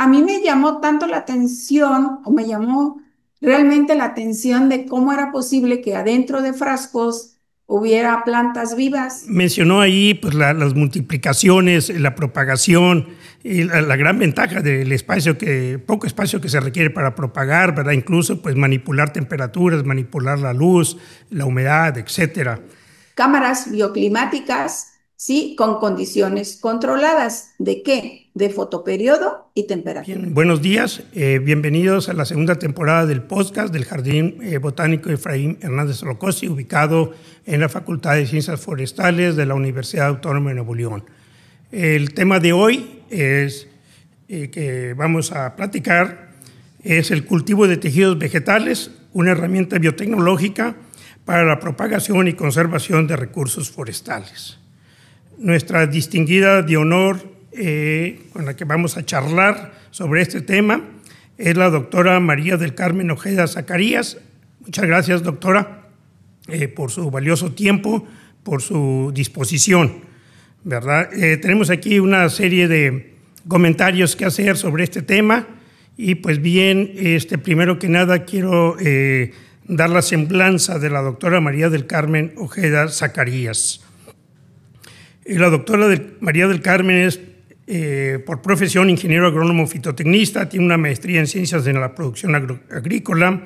a mí me llamó tanto la atención, o me llamó realmente la atención de cómo era posible que adentro de frascos hubiera plantas vivas. Mencionó ahí pues, las multiplicaciones, la propagación y la gran ventaja del espacio poco espacio que se requiere para propagar, ¿verdad? Incluso pues manipular temperaturas, manipular la luz, la humedad, etcétera. Cámaras bioclimáticas, sí, con condiciones controladas. ¿De qué? De fotoperiodo y temperatura. Bien, buenos días, bienvenidos a la segunda temporada del podcast del Jardín Botánico Efraín Hernández Rocosi, ubicado en la Facultad de Ciencias Forestales de la Universidad Autónoma de Nuevo León. El tema de hoy es que vamos a platicar es el cultivo de tejidos vegetales, una herramienta biotecnológica para la propagación y conservación de recursos forestales. Nuestra distinguida de honor con la que vamos a charlar sobre este tema es la doctora María del Carmen Ojeda Zacarías. Muchas gracias, doctora, por su valioso tiempo, por su disposición, ¿verdad? Tenemos aquí una serie de comentarios que hacer sobre este tema y pues bien, primero que nada quiero dar la semblanza de la doctora María del Carmen Ojeda Zacarías. La doctora María del Carmen es por profesión ingeniero agrónomo fitotecnista, tiene una maestría en ciencias de la producción agrícola,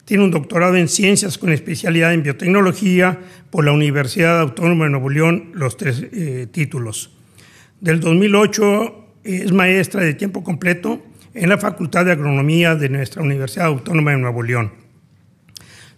tiene un doctorado en ciencias con especialidad en biotecnología por la Universidad Autónoma de Nuevo León, los 3 títulos. Del 2008 es maestra de tiempo completo en la Facultad de Agronomía de nuestra Universidad Autónoma de Nuevo León.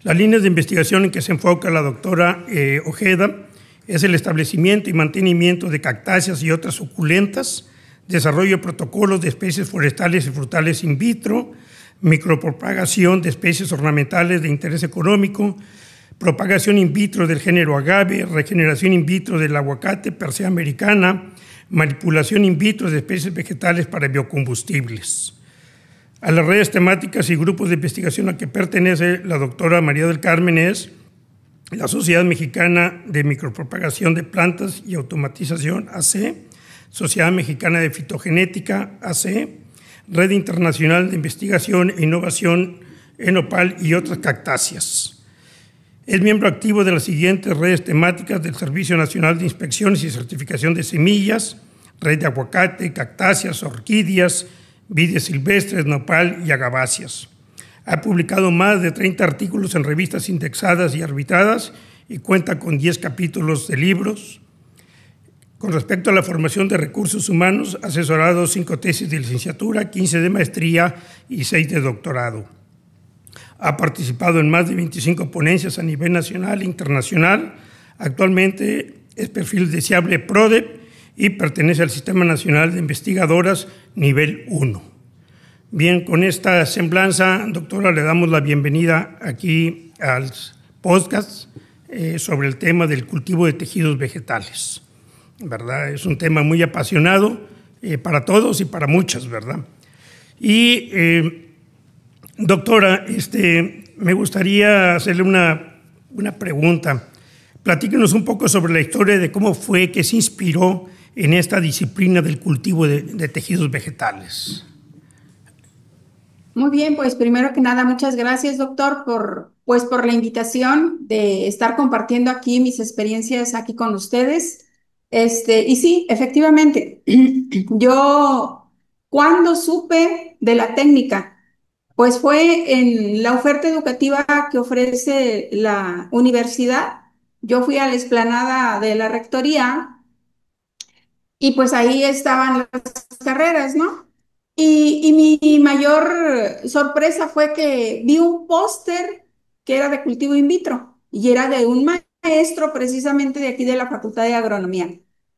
Las líneas de investigación en que se enfoca la doctora Ojeda es el establecimiento y mantenimiento de cactáceas y otras suculentas, desarrollo de protocolos de especies forestales y frutales in vitro, micropropagación de especies ornamentales de interés económico, propagación in vitro del género agave, regeneración in vitro del aguacate Persea americana, manipulación in vitro de especies vegetales para biocombustibles. A las redes temáticas y grupos de investigación a que pertenece la doctora María del Carmen es la Sociedad Mexicana de Micropropagación de Plantas y Automatización, AC, Sociedad Mexicana de Fitogenética, AC, Red Internacional de Investigación e Innovación en Nopal y otras cactáceas. Es miembro activo de las siguientes redes temáticas del Servicio Nacional de Inspecciones y Certificación de Semillas, Red de Aguacate, Cactáceas, Orquídeas, Vides Silvestres, Nopal y Agaváceas. Ha publicado más de 30 artículos en revistas indexadas y arbitradas y cuenta con 10 capítulos de libros. Con respecto a la formación de recursos humanos, ha asesorado 5 tesis de licenciatura, 15 de maestría y 6 de doctorado. Ha participado en más de 25 ponencias a nivel nacional e internacional. Actualmente es perfil deseable PRODEP y pertenece al Sistema Nacional de Investigadoras Nivel 1. Bien, con esta semblanza, doctora, le damos la bienvenida aquí al podcast sobre el tema del cultivo de tejidos vegetales, ¿verdad? Es un tema muy apasionado para todos y para muchas, ¿verdad? Y, doctora, me gustaría hacerle una pregunta. Platíquenos un poco sobre la historia de cómo fue que se inspiró en esta disciplina del cultivo de tejidos vegetales. Muy bien, pues primero que nada, muchas gracias, doctor, por la invitación de estar compartiendo aquí mis experiencias aquí con ustedes. Y sí, efectivamente, yo cuando supe de la técnica, pues fue en la oferta educativa que ofrece la universidad. Yo fui a la explanada de la rectoría y pues ahí estaban las carreras, ¿no? Y mi mayor sorpresa fue que vi un póster que era de cultivo in vitro y era de un maestro precisamente de aquí de la Facultad de Agronomía,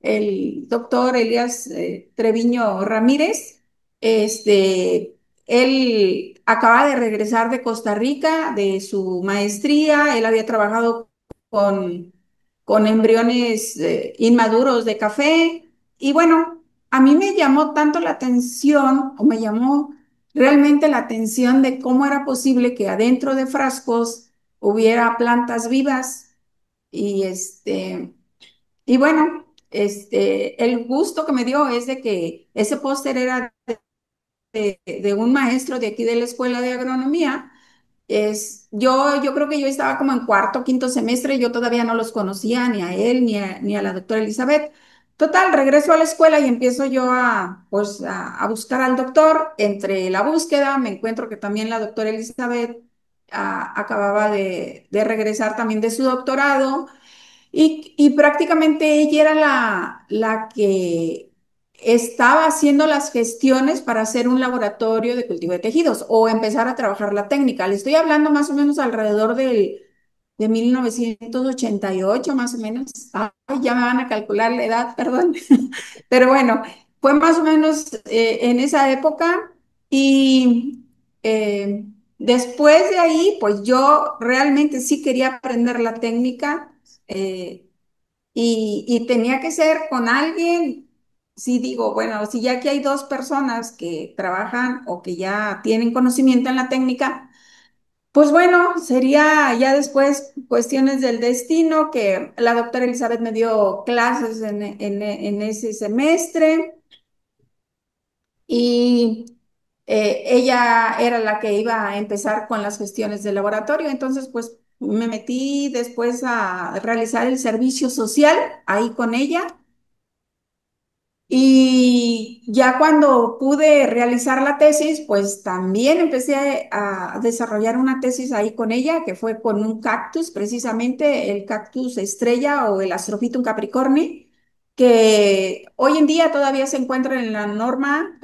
el doctor Elías Treviño Ramírez. Él acaba de regresar de Costa Rica de su maestría. Él había trabajado con, con embriones inmaduros de café y bueno, a mí me llamó tanto la atención, o me llamó realmente la atención de cómo era posible que adentro de frascos hubiera plantas vivas y y bueno, el gusto que me dio es de que ese póster era de un maestro de aquí de la Escuela de Agronomía. Yo creo que yo estaba como en cuarto, quinto semestre, yo todavía no los conocía, ni a él, ni a la doctora Elizabeth. Total, regreso a la escuela y empiezo yo pues, a buscar al doctor. Entre la búsqueda me encuentro que también la doctora Elizabeth acababa de regresar también de su doctorado y prácticamente ella era la que estaba haciendo las gestiones para hacer un laboratorio de cultivo de tejidos o empezar a trabajar la técnica. Le estoy hablando más o menos alrededor de 1988, más o menos. Ay, ya me van a calcular la edad, perdón. Pero bueno, fue más o menos en esa época y eh, después de ahí, pues yo realmente sí quería aprender la técnica eh, y tenía que ser con alguien, si digo, bueno, si ya que hay dos personas que trabajan o que ya tienen conocimiento en la técnica, pues bueno, sería ya después cuestiones del destino, que la doctora Elizabeth me dio clases en ese semestre y ella era la que iba a empezar con las gestiones del laboratorio, entonces pues me metí después a realizar el servicio social ahí con ella. Y ya cuando pude realizar la tesis, pues también empecé a desarrollar una tesis ahí con ella, que fue con un cactus, precisamente el cactus estrella o el Astrophytum capricorni, que hoy en día todavía se encuentra en la norma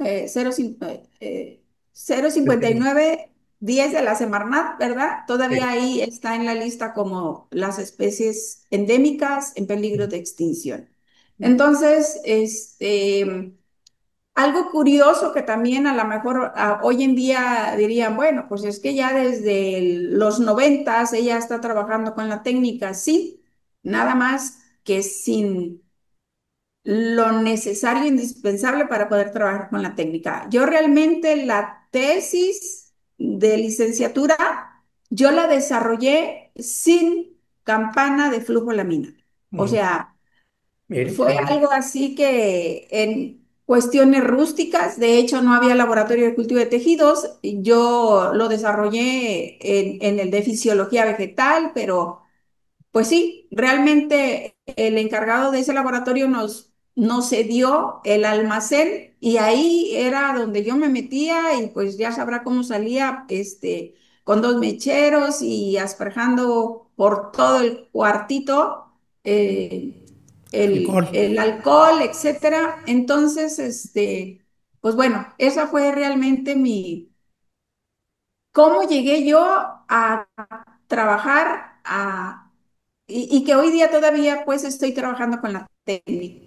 05910 de la Semarnat, ¿verdad? Todavía Sí. ahí está en la lista como las especies endémicas en peligro de extinción. Entonces, algo curioso que también a lo mejor hoy en día dirían, bueno, pues es que ya desde los noventas ella está trabajando con la técnica, sí, nada más que sin lo necesario e indispensable para poder trabajar con la técnica. Yo realmente la tesis de licenciatura, yo la desarrollé sin campana de flujo laminar. O Mm. sea, Mire, qué fue bien. algo así que en cuestiones rústicas, de hecho no había laboratorio de cultivo de tejidos, yo lo desarrollé en el de fisiología vegetal, pero pues sí, realmente el encargado de ese laboratorio nos cedió el almacén y ahí era donde yo me metía y pues ya sabrá cómo salía, con dos mecheros y asperjando por todo el cuartito eh, Alcohol. el alcohol, etcétera. Entonces, pues bueno, esa fue realmente cómo llegué yo a trabajar y que hoy día todavía pues estoy trabajando con la técnica,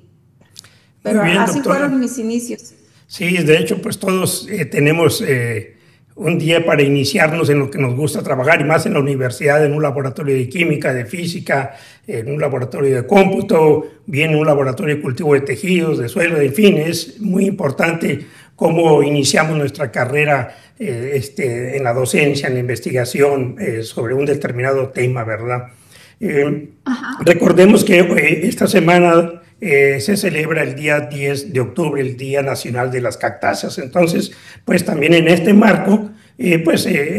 Muy pero bien, así doctora. fueron mis inicios. Sí, de hecho, pues todos tenemos un día para iniciarnos en lo que nos gusta trabajar, y más en la universidad, en un laboratorio de química, de física, en un laboratorio de cómputo, bien en un laboratorio de cultivo de tejidos, de suelo, en fin, es muy importante cómo iniciamos nuestra carrera en la docencia, en la investigación sobre un determinado tema, ¿verdad? Eh, Ajá. Recordemos que esta semana se celebra el día 10 de octubre, el Día Nacional de las Cactáceas. Entonces, pues también en este marco,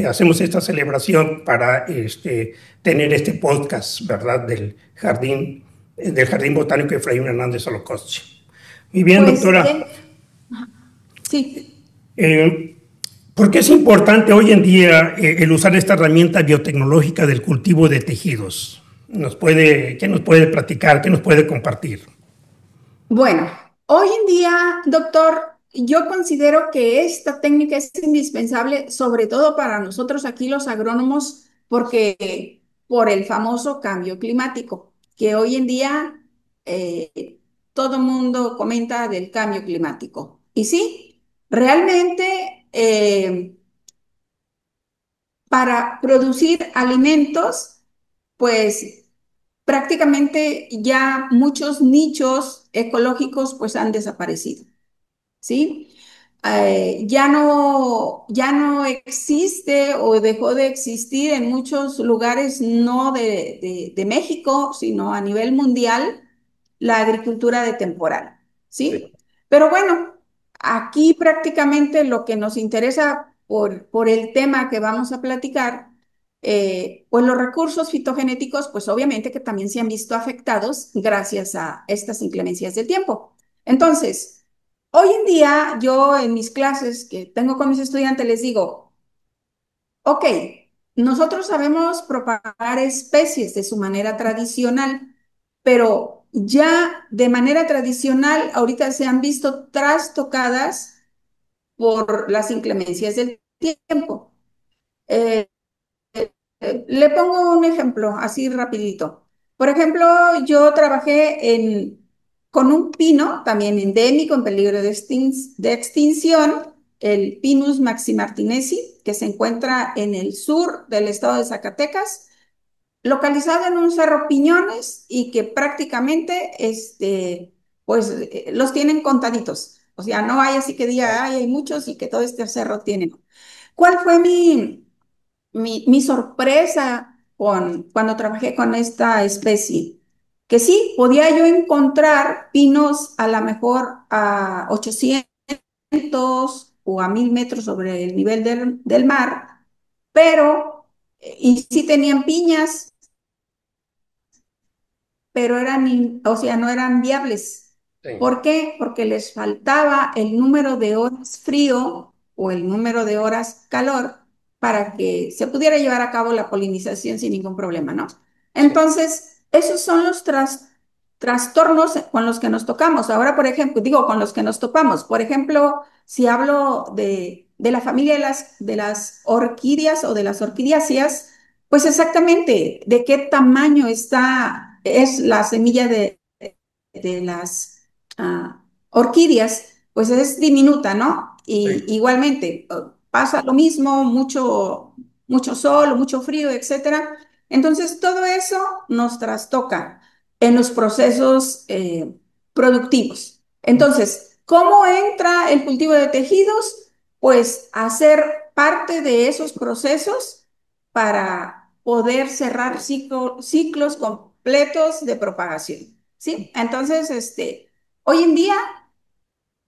hacemos esta celebración para tener este podcast, ¿verdad? Del Jardín Botánico de Efraín Hernández Solocoschi. Muy bien, Pues doctora. sí. Eh, ¿Por qué es importante hoy en día el usar esta herramienta biotecnológica del cultivo de tejidos? ¿Qué nos puede platicar? ¿Qué nos puede compartir? Bueno, hoy en día, doctor, yo considero que esta técnica es indispensable, sobre todo para nosotros aquí los agrónomos, porque por el famoso cambio climático, que hoy en día todo mundo comenta del cambio climático. Y sí, realmente para producir alimentos, pues prácticamente ya muchos nichos ecológicos pues han desaparecido, ¿sí? Ya no existe o dejó de existir en muchos lugares, no de México, sino a nivel mundial, la agricultura de temporal, Sí. ¿sí? Pero bueno. Aquí prácticamente lo que nos interesa por el tema que vamos a platicar, pues los recursos fitogenéticos, pues obviamente que también se han visto afectados gracias a estas inclemencias del tiempo. Entonces, hoy en día yo en mis clases que tengo con mis estudiantes les digo, ok, nosotros sabemos propagar especies de su manera tradicional, pero ya de manera tradicional ahorita se han visto trastocadas por las inclemencias del tiempo. Eh, Le pongo un ejemplo así rapidito. Por ejemplo, yo trabajé con un pino, también endémico, en peligro de extinción, el Pinus maximartinesi, que se encuentra en el sur del estado de Zacatecas, localizado en un cerro Piñones y que prácticamente pues, los tienen contaditos. O sea, no hay así que diga, ay, hay muchos y que todo este cerro tiene. ¿Cuál fue mi sorpresa cuando trabajé con esta especie? Que sí, podía yo encontrar pinos a lo mejor a 800 o a 1000 metros sobre el nivel del mar, pero, y sí tenían piñas, pero o sea, no eran viables. Sí. ¿Por qué? Porque les faltaba el número de horas frío o el número de horas calor para que se pudiera llevar a cabo la polinización sin ningún problema, ¿no? Sí. Entonces, esos son los trastornos con los que nos tocamos. Ahora, por ejemplo, digo, con los que nos topamos. Por ejemplo, si hablo de la familia de las orquídeas o de las orquidiáceas, pues exactamente, ¿de qué tamaño es la semilla de las orquídeas? Pues es diminuta, ¿no? Y Sí. igualmente pasa lo mismo, mucho sol, mucho frío, etcétera. Entonces, todo eso nos trastoca en los procesos productivos. Entonces, ¿cómo entra el cultivo de tejidos? Pues hacer parte de esos procesos para poder cerrar ciclos completos de propagación, ¿sí? Entonces, hoy en día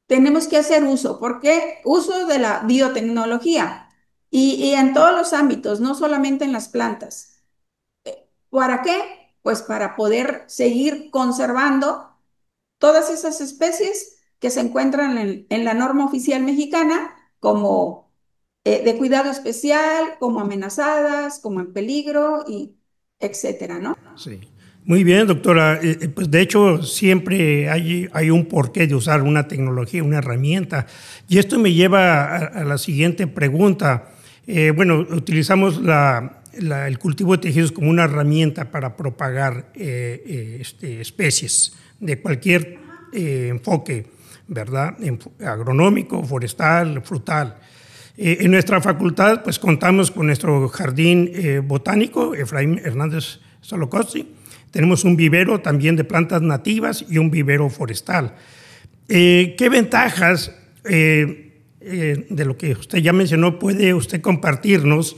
tenemos que hacer uso, porque uso de la biotecnología y en todos los ámbitos, no solamente en las plantas. ¿Para qué? Pues para poder seguir conservando todas esas especies que se encuentran en la norma oficial mexicana como de cuidado especial, como amenazadas, como en peligro y etcétera, ¿no? Sí. Muy bien, doctora. Pues de hecho, siempre hay un porqué de usar una tecnología, una herramienta. Y esto me lleva a la siguiente pregunta. Bueno, utilizamos el cultivo de tejidos como una herramienta para propagar especies de cualquier enfoque, ¿verdad? Agronómico, forestal, frutal. En nuestra facultad, pues contamos con nuestro jardín botánico, Efraín Hernández Solocossi. Tenemos un vivero también de plantas nativas y un vivero forestal. ¿Qué ventajas de lo que usted ya mencionó puede usted compartirnos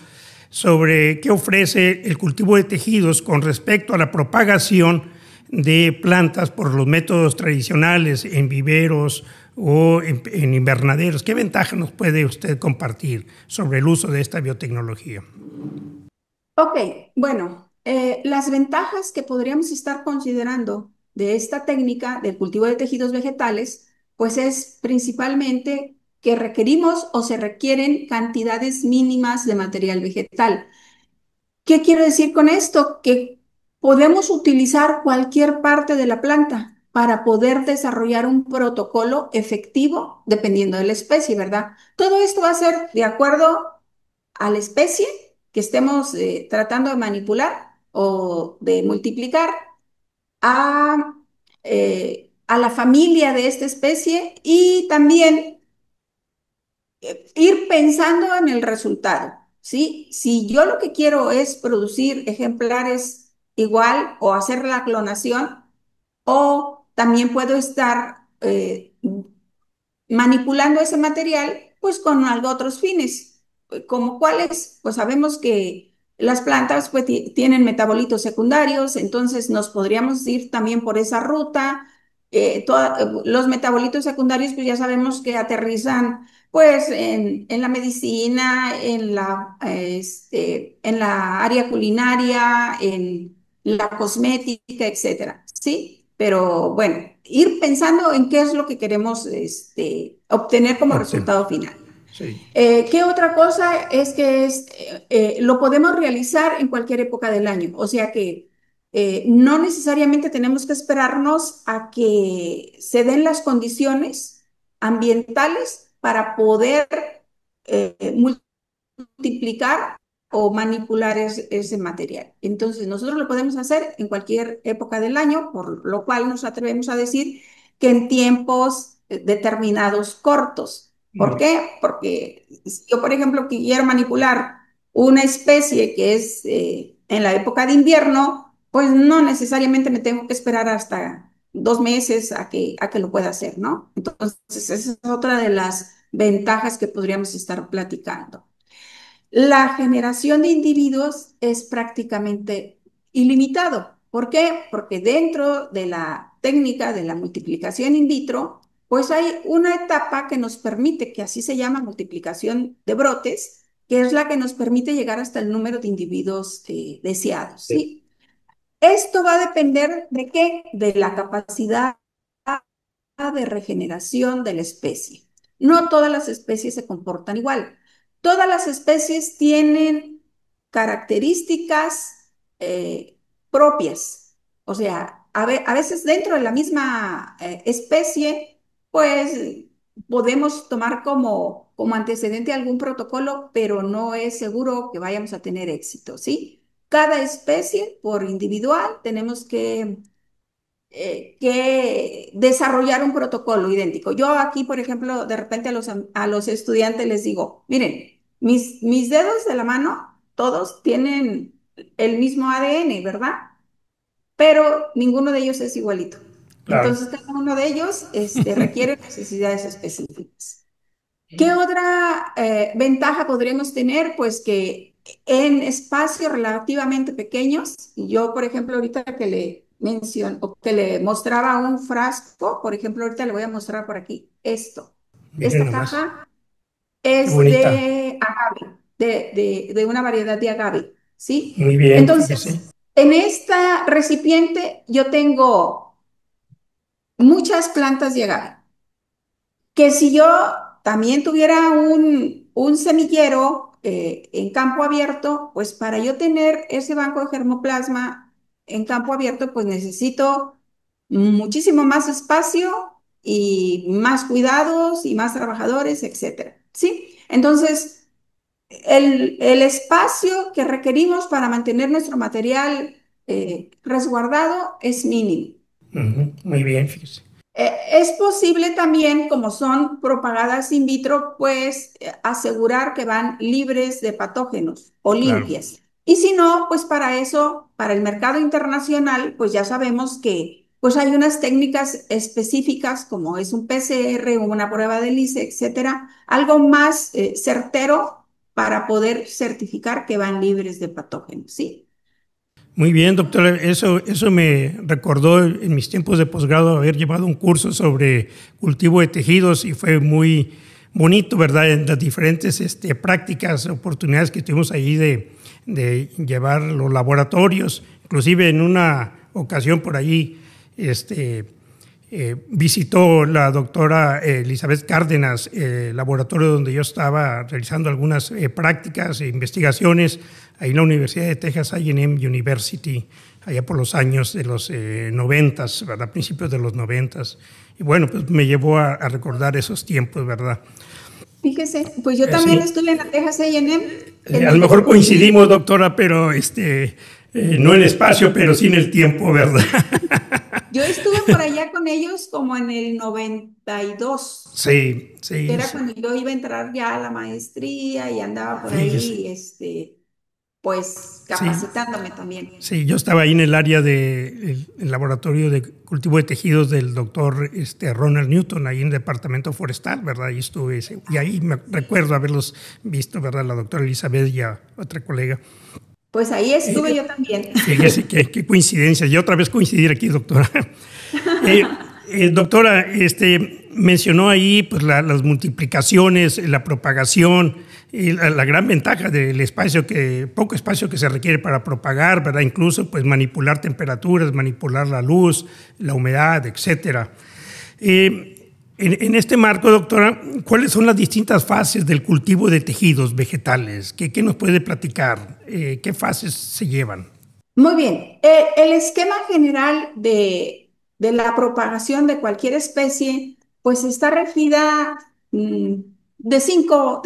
sobre qué ofrece el cultivo de tejidos con respecto a la propagación de plantas por los métodos tradicionales en viveros o en invernaderos? ¿Qué ventaja nos puede usted compartir sobre el uso de esta biotecnología? Ok, bueno, las ventajas que podríamos estar considerando de esta técnica del cultivo de tejidos vegetales, pues es principalmente que requerimos o se requieren cantidades mínimas de material vegetal. ¿Qué quiero decir con esto? Que podemos utilizar cualquier parte de la planta para poder desarrollar un protocolo efectivo dependiendo de la especie, ¿verdad? Todo esto va a ser de acuerdo a la especie que estemos tratando de manipular o de multiplicar, a, a la familia de esta especie y también ir pensando en el resultado, ¿sí? Si yo lo que quiero es producir ejemplares igual o hacer la clonación, o también puedo estar manipulando ese material pues con algo otros fines, como cuáles, pues sabemos que las plantas pues tienen metabolitos secundarios, entonces nos podríamos ir también por esa ruta, los metabolitos secundarios, pues ya sabemos que aterrizan pues en la medicina, en la área culinaria, en la cosmética, etcétera, ¿sí? Pero bueno, ir pensando en qué es lo que queremos obtener como Obten. resultado final. Sí, ¿Qué otra cosa es que lo podemos realizar en cualquier época del año? O sea que no necesariamente tenemos que esperarnos a que se den las condiciones ambientales para poder multiplicar o manipular ese material. Entonces, nosotros lo podemos hacer en cualquier época del año, por lo cual nos atrevemos a decir que en tiempos determinados cortos. ¿Por mm, qué? Porque si yo, por ejemplo, quiero manipular una especie que es en la época de invierno, pues no necesariamente me tengo que esperar hasta 2 meses a que lo pueda hacer, ¿no? Entonces, esa es otra de las ventajas que podríamos estar platicando. La generación de individuos es prácticamente ilimitado. ¿Por qué? Porque dentro de la técnica de la multiplicación in vitro, pues hay una etapa que nos permite, que así se llama multiplicación de brotes, que es la que nos permite llegar hasta el número de individuos deseados, sí, ¿sí? Esto va a depender de qué? De la capacidad de regeneración de la especie. No todas las especies se comportan igual. Todas las especies tienen características propias. O sea, a veces dentro de la misma especie, pues podemos tomar como antecedente algún protocolo, pero no es seguro que vayamos a tener éxito, ¿sí? Cada especie por individual tenemos que desarrollar un protocolo idéntico. Yo aquí, por ejemplo, de repente a los estudiantes les digo, miren, mis dedos de la mano, todos tienen el mismo ADN, ¿verdad? Pero ninguno de ellos es igualito. claro. Entonces, cada uno de ellos requiere necesidades específicas. ¿Qué otra ventaja podríamos tener? Pues que en espacios relativamente pequeños, y yo, por ejemplo, ahorita que le menciono, o que le mostraba un frasco, por ejemplo, ahorita le voy a mostrar por aquí esto. Miren Esta nomás. caja Qué es bonita. de agave, de una variedad de agave, ¿sí? Muy bien, fíjese. Entonces, en esta recipiente yo tengo muchas plantas de agave que si yo también tuviera un semillero en campo abierto, pues para yo tener ese banco de germoplasma en campo abierto, pues necesito muchísimo más espacio y más cuidados y más trabajadores, etcétera. ¿Sí? Entonces, el espacio que requerimos para mantener nuestro material resguardado es mínimo. Ujú, muy bien, fíjese. Es posible también, como son propagadas in vitro, pues asegurar que van libres de patógenos o Claro. limpias. Y si no, pues para eso, para el mercado internacional, pues ya sabemos que pues hay unas técnicas específicas como es un PCR o una prueba de ELISA, etcétera, algo más certero para poder certificar que van libres de patógenos, ¿sí? Muy bien, doctora. Eso me recordó en mis tiempos de posgrado haber llevado un curso sobre cultivo de tejidos y fue muy bonito, ¿verdad? En las diferentes prácticas, oportunidades que tuvimos ahí de llevar los laboratorios. Inclusive en una ocasión por ahí visitó la doctora Elizabeth Cárdenas el laboratorio donde yo estaba realizando algunas prácticas e investigaciones ahí en la Universidad de Texas A&M University, allá por los años de los 90, ¿verdad? Principios de los 90. Y bueno, pues me llevó a recordar esos tiempos, ¿verdad? Fíjese, pues yo también Sí. estuve en la Texas A&M en A lo el mejor 2000. coincidimos, doctora, pero no en espacio, pero sí en el tiempo, ¿verdad? Yo estuve por allá con ellos como en el 92, Sí, que sí, era sí. cuando yo iba a entrar ya a la maestría y andaba por Fíjese. ahí, pues Sí, capacitándome también. sí, yo estaba ahí en el área del laboratorio de cultivo de tejidos del doctor Ronald Newton, ahí en el departamento forestal, ¿verdad? Ahí estuve, y ahí me recuerdo haberlos visto, ¿verdad? La doctora Elizabeth y a otra colega. Pues ahí estuve yo también. Fíjese qué coincidencia, y otra vez coincidir aquí, doctora. Eh, Doctora, mencionó ahí pues, las multiplicaciones, la propagación, y la gran ventaja del espacio poco espacio que se requiere para propagar, ¿verdad? Incluso pues manipular temperaturas, manipular la luz, la humedad, etcétera. En este marco, doctora, ¿cuáles son las distintas fases del cultivo de tejidos vegetales? ¿Qué nos puede platicar? ¿Qué fases se llevan? Muy bien. El esquema general de la propagación de cualquier especie, pues está regida de cinco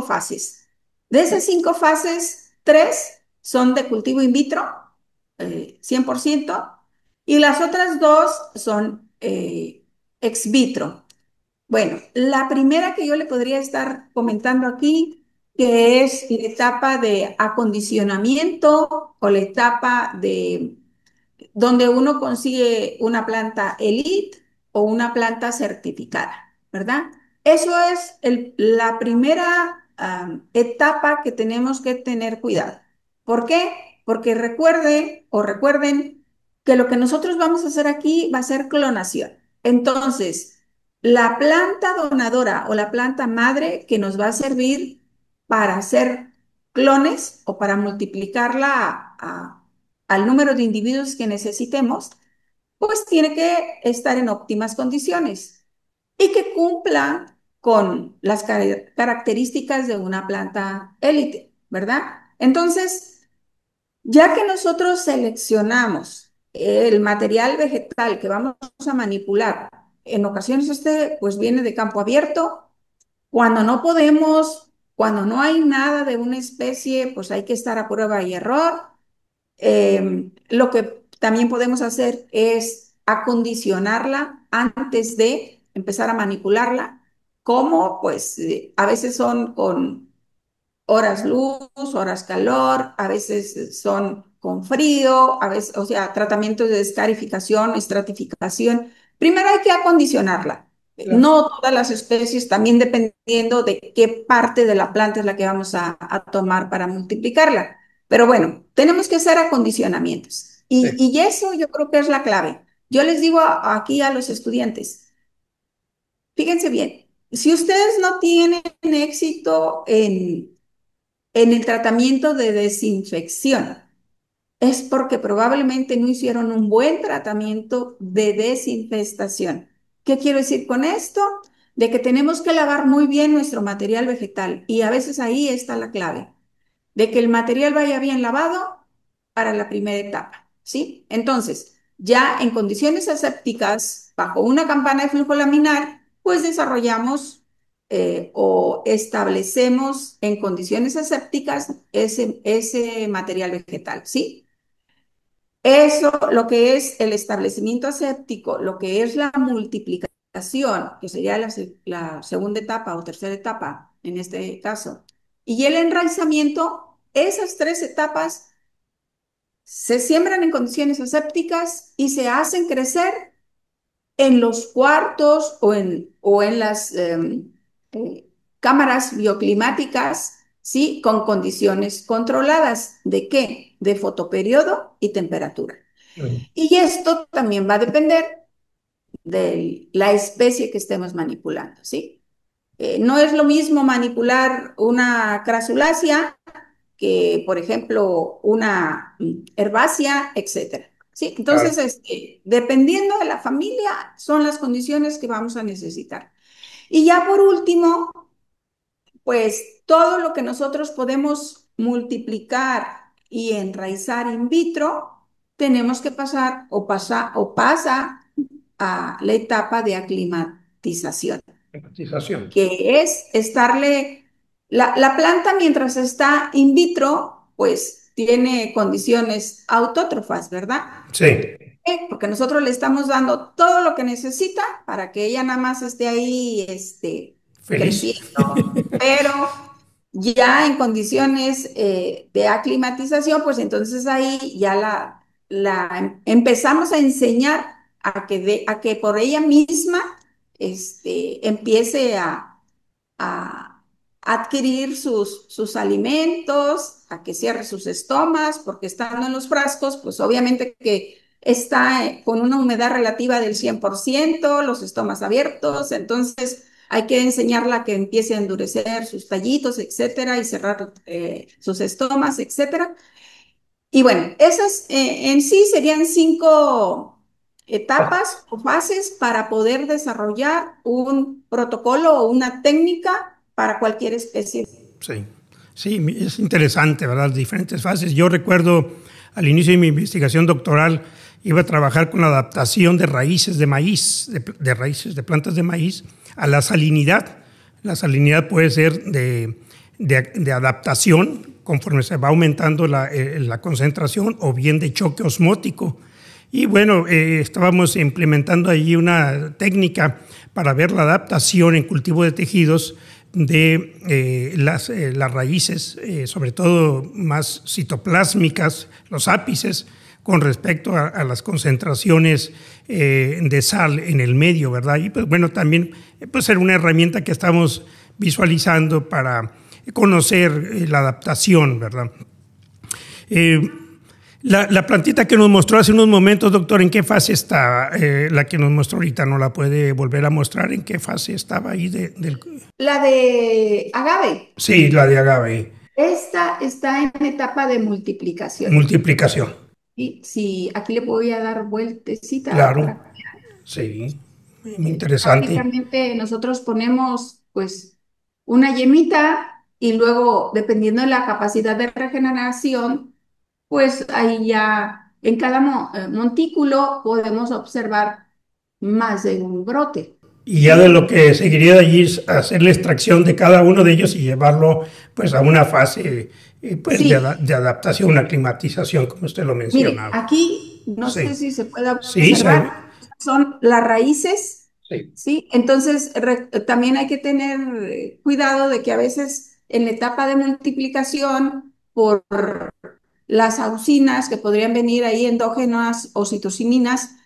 fases. De esas cinco fases, tres son de cultivo in vitro, 100%, y las otras dos son ex vitro. Bueno, la primera que yo le podría estar comentando aquí, que es la etapa de acondicionamiento o la etapa de donde uno consigue una planta elite o una planta certificada, ¿verdad? Eso es la primera etapa que tenemos que tener cuidado. ¿Por qué? Porque recuerden que lo que nosotros vamos a hacer aquí va a ser clonación. Entonces, la planta donadora o la planta madre que nos va a servir para hacer clones o para multiplicarla al número de individuos que necesitemos, pues tiene que estar en óptimas condiciones y que cumpla con las características de una planta élite, ¿verdad? Entonces, ya que nosotros seleccionamos el material vegetal que vamos a manipular, en ocasiones pues viene de campo abierto, cuando no podemos, cuando no hay nada de una especie, pues hay que estar a prueba y error. Lo que también podemos hacer es acondicionarla antes de empezar a manipularla, como pues a veces son con horas luz, horas calor, a veces son con frío, a veces, o sea, tratamientos de escarificación, estratificación. Primero hay que acondicionarla. Claro. No todas las especies, también dependiendo de qué parte de la planta es la que vamos a tomar para multiplicarla. Pero bueno, tenemos que hacer acondicionamientos. Sí. Y eso yo creo que es la clave. Yo les digo aquí a los estudiantes, fíjense bien, si ustedes no tienen éxito en el tratamiento de desinfección, es porque probablemente no hicieron un buen tratamiento de desinfestación. ¿Qué quiero decir con esto? De que tenemos que lavar muy bien nuestro material vegetal y a veces ahí está la clave de que el material vaya bien lavado para la primera etapa, ¿sí? Entonces, ya en condiciones asépticas, bajo una campana de flujo laminar, pues desarrollamos o establecemos en condiciones asépticas ese material vegetal, ¿sí? Eso, lo que es el establecimiento aséptico, lo que es la multiplicación, que sería la segunda etapa o tercera etapa en este caso, y el enraizamiento, esas tres etapas se siembran en condiciones asépticas y se hacen crecer en los cuartos o en las eh, cámaras bioclimáticas, ¿sí? Con condiciones controladas. ¿De qué? De fotoperiodo y temperatura. Y esto también va a depender de la especie que estemos manipulando, ¿sí? No es lo mismo manipular una crasulaceae que, por ejemplo, una herbácea, etcétera. ¿Sí? Claro. Entonces, dependiendo de la familia, son las condiciones que vamos a necesitar. Y ya por último, pues todo lo que nosotros podemos multiplicar y enraizar in vitro, tenemos que pasa a la etapa de aclimatización, Empatización. que es la planta mientras está in vitro, pues tiene condiciones autótrofas, ¿verdad? Sí. Porque nosotros le estamos dando todo lo que necesita para que ella nada más esté ahí, Feliz. creciendo, pero ya en condiciones de aclimatización, pues entonces ahí ya empezamos a enseñar a que por ella misma empiece a adquirir sus alimentos, a que cierre sus estomas, porque estando en los frascos, pues obviamente que está con una humedad relativa del 100%, los estomas abiertos, entonces hay que enseñarla a que empiece a endurecer sus tallitos, etcétera, y cerrar sus estomas, etcétera. Y bueno, esas en sí serían 5 etapas o fases para poder desarrollar un protocolo o una técnica para cualquier especie. Sí, sí, es interesante, ¿verdad? Las diferentes fases. Yo recuerdo al inicio de mi investigación doctoral, iba a trabajar con la adaptación de raíces de maíz, de raíces de plantas de maíz, a la salinidad. La salinidad puede ser de adaptación conforme se va aumentando la concentración, o bien de choque osmótico. Y bueno, estábamos implementando allí una técnica para ver la adaptación en cultivo de tejidos de las raíces, sobre todo más citoplásmicas, los ápices, con respecto a las concentraciones de sal en el medio, ¿verdad? Y pues bueno, también puede ser una herramienta que estamos visualizando para conocer la adaptación, ¿verdad? La plantita que nos mostró hace unos momentos, doctor, ¿en qué fase está? La que nos mostró ahorita, ¿no la puede volver a mostrar? ¿En qué fase estaba ahí del...? La de agave. Sí, la de agave. Esta está en etapa de multiplicación. Multiplicación. Y sí, aquí le voy a dar vueltecita Claro, para... sí, muy interesante. prácticamente nosotros ponemos pues una yemita y luego, dependiendo de la capacidad de regeneración, pues ahí ya en cada montículo podemos observar más de un brote, Y ya de ¿sí? lo que seguiría de allí es hacer la extracción de cada uno de ellos y llevarlo pues a una fase pues Sí, de adaptación, una climatización, como usted lo mire, mencionaba. aquí no sé Sí, si se puede sí, observar, son las raíces, sí, ¿sí? Entonces también hay que tener cuidado de que a veces en la etapa de multiplicación, por las auxinas que podrían venir ahí endógenas o citocininas,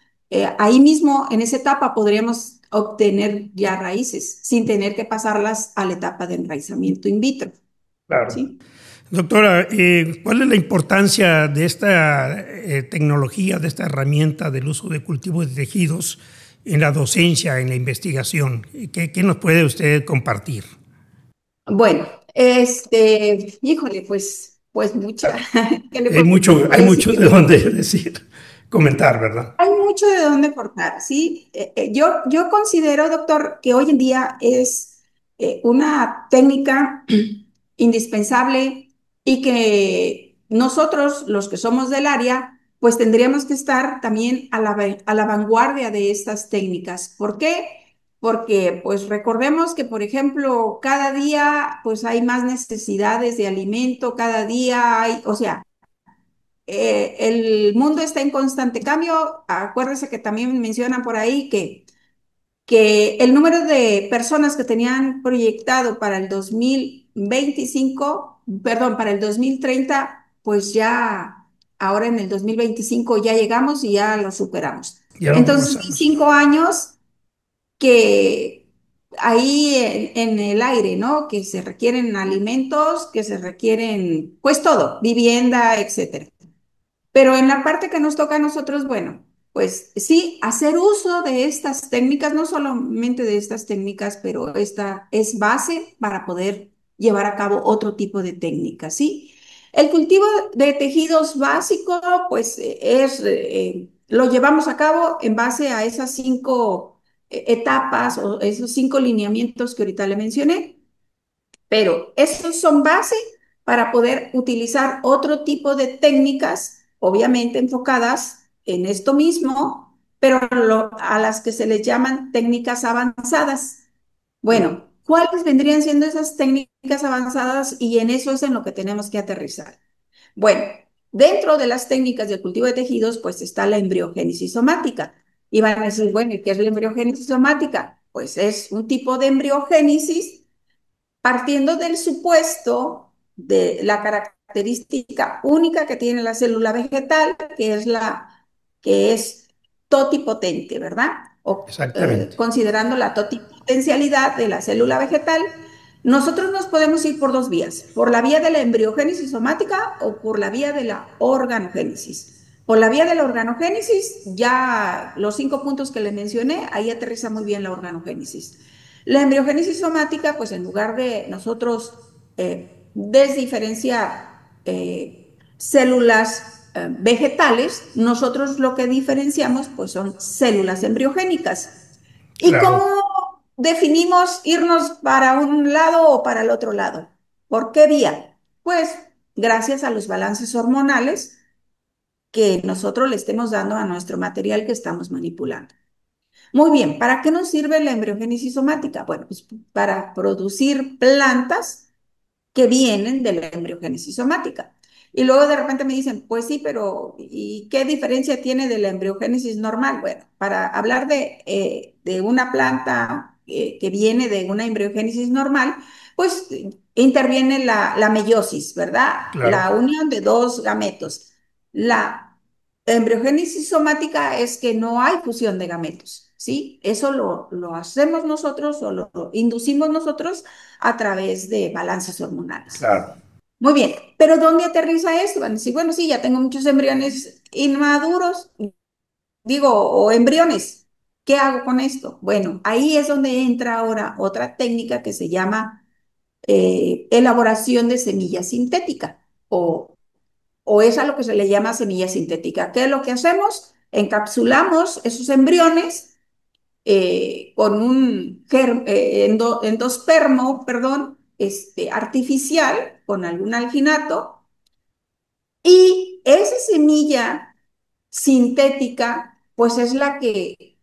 ahí mismo en esa etapa podríamos obtener ya raíces sin tener que pasarlas a la etapa de enraizamiento in vitro, claro. ¿sí? Doctora, ¿cuál es la importancia de esta tecnología, de esta herramienta del uso de cultivo de tejidos en la docencia, en la investigación? ¿Qué nos puede usted compartir? Bueno, híjole, pues mucha, ¿qué le puedo Hay decir? mucho de dónde decir, comentar, ¿verdad? Hay mucho de dónde cortar, ¿sí? Yo considero, doctor, que hoy en día es una técnica indispensable y que nosotros, los que somos del área, pues tendríamos que estar también a la vanguardia de estas técnicas. ¿Por qué? Porque pues recordemos que, por ejemplo, cada día pues hay más necesidades de alimento, cada día hay, o sea, el mundo está en constante cambio. Acuérdense que también mencionan por ahí que el número de personas que tenían proyectado para el 2025, perdón, para el 2030, pues ya ahora en el 2025 ya llegamos y ya lo superamos. Ya lo Entonces, hay rebasamos. 5 años que ahí en el aire, ¿no? Que se requieren alimentos, que se requieren, pues todo, vivienda, etcétera. Pero en la parte que nos toca a nosotros, bueno, pues sí, hacer uso de estas técnicas, no solamente de estas técnicas, pero esta es base para poder llevar a cabo otro tipo de técnicas, ¿sí? El cultivo de tejidos básico, pues lo llevamos a cabo en base a esas 5 etapas o esos 5 lineamientos que ahorita le mencioné. Pero esos son base para poder utilizar otro tipo de técnicas, obviamente enfocadas en esto mismo, pero a las que se les llaman técnicas avanzadas. Bueno, ¿cuáles vendrían siendo esas técnicas avanzadas? Y en eso es en lo que tenemos que aterrizar. Bueno, dentro de las técnicas del cultivo de tejidos, pues está la embriogénesis somática. Y van a decir, bueno, ¿y qué es la embriogénesis somática? Pues es un tipo de embriogénesis partiendo del supuesto de la característica única que tiene la célula vegetal, que es totipotente, ¿verdad? O Exactamente. considerando la totipotencialidad de la célula vegetal, nosotros nos podemos ir por 2 vías, por la vía de la embriogénesis somática o por la vía de la organogénesis. por la vía de la organogénesis, ya los 5 puntos que le mencioné, ahí aterriza muy bien la organogénesis. La embriogénesis somática, pues en lugar de nosotros desdiferenciar células vegetales, nosotros lo que diferenciamos pues son células embriogénicas. ¿Y Claro, cómo definimos irnos para un lado o para el otro lado? ¿Por qué vía? Pues gracias a los balances hormonales que nosotros le estemos dando a nuestro material que estamos manipulando. Muy bien, ¿para qué nos sirve la embriogénesis somática? Bueno, pues para producir plantas que vienen de la embriogénesis somática. Y luego de repente me dicen, pues sí, pero ¿y qué diferencia tiene de la embriogénesis normal? Bueno, para hablar de una planta que viene de una embriogénesis normal, pues interviene la meiosis, ¿verdad? claro, La unión de dos gametos. La embriogénesis somática es que no hay fusión de gametos, ¿sí? Eso lo hacemos nosotros o lo inducimos nosotros a través de balances hormonales. claro. Muy bien, pero ¿dónde aterriza esto? Van a decir, bueno, sí, ya tengo muchos embriones inmaduros, digo, o embriones. ¿Qué hago con esto? Bueno, ahí es donde entra ahora otra técnica que se llama elaboración de semilla sintética o es a lo que se le llama semilla sintética. ¿Qué es lo que hacemos? Encapsulamos esos embriones con un endospermo, perdón, artificial, con algún alginato, y esa semilla sintética, pues es la que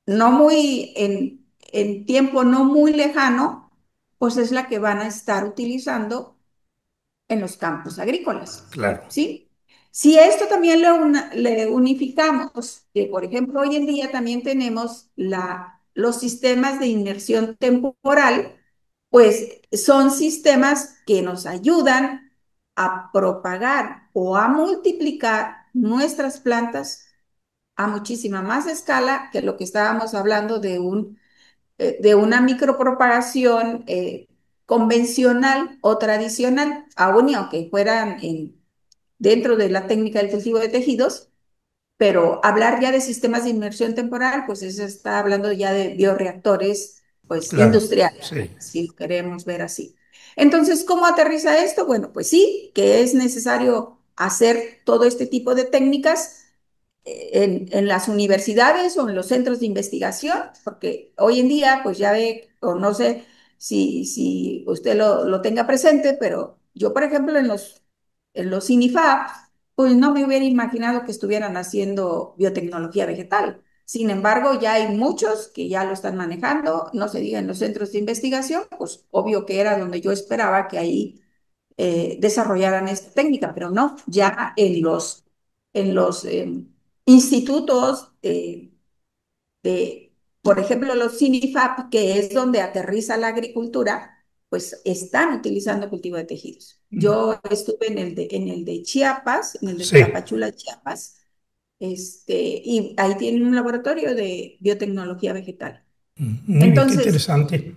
no muy en tiempo no muy lejano, pues es la que van a estar utilizando en los campos agrícolas, Claro. ¿sí? Si esto también le unificamos, que por ejemplo hoy en día también tenemos los sistemas de inmersión temporal, pues son sistemas que nos ayudan a propagar o a multiplicar nuestras plantas a muchísima más escala que lo que estábamos hablando de una micropropagación convencional o tradicional, aún y aunque fueran dentro de la técnica del cultivo de tejidos, pero hablar ya de sistemas de inmersión temporal, pues eso está hablando ya de bioreactores, pues Claro, industriales, sí. si queremos ver así. Entonces, ¿cómo aterriza esto? Bueno, pues sí, que es necesario hacer todo este tipo de técnicas en las universidades o en los centros de investigación, porque hoy en día, pues ya ve, o no sé si usted lo tenga presente, pero yo, por ejemplo, en los INIFAP, pues no me hubiera imaginado que estuvieran haciendo biotecnología vegetal. Sin embargo, ya hay muchos que ya lo están manejando, no se diga en los centros de investigación, pues obvio que era donde yo esperaba que ahí desarrollaran esta técnica, pero no, ya en los institutos por ejemplo, los CINIFAP, que es donde aterriza la agricultura, pues están utilizando cultivo de tejidos. Yo estuve en el de Chiapas, en el de Sí. Tapachula, Chiapas, y ahí tienen un laboratorio de biotecnología vegetal. Muy bien, qué Entonces, interesante.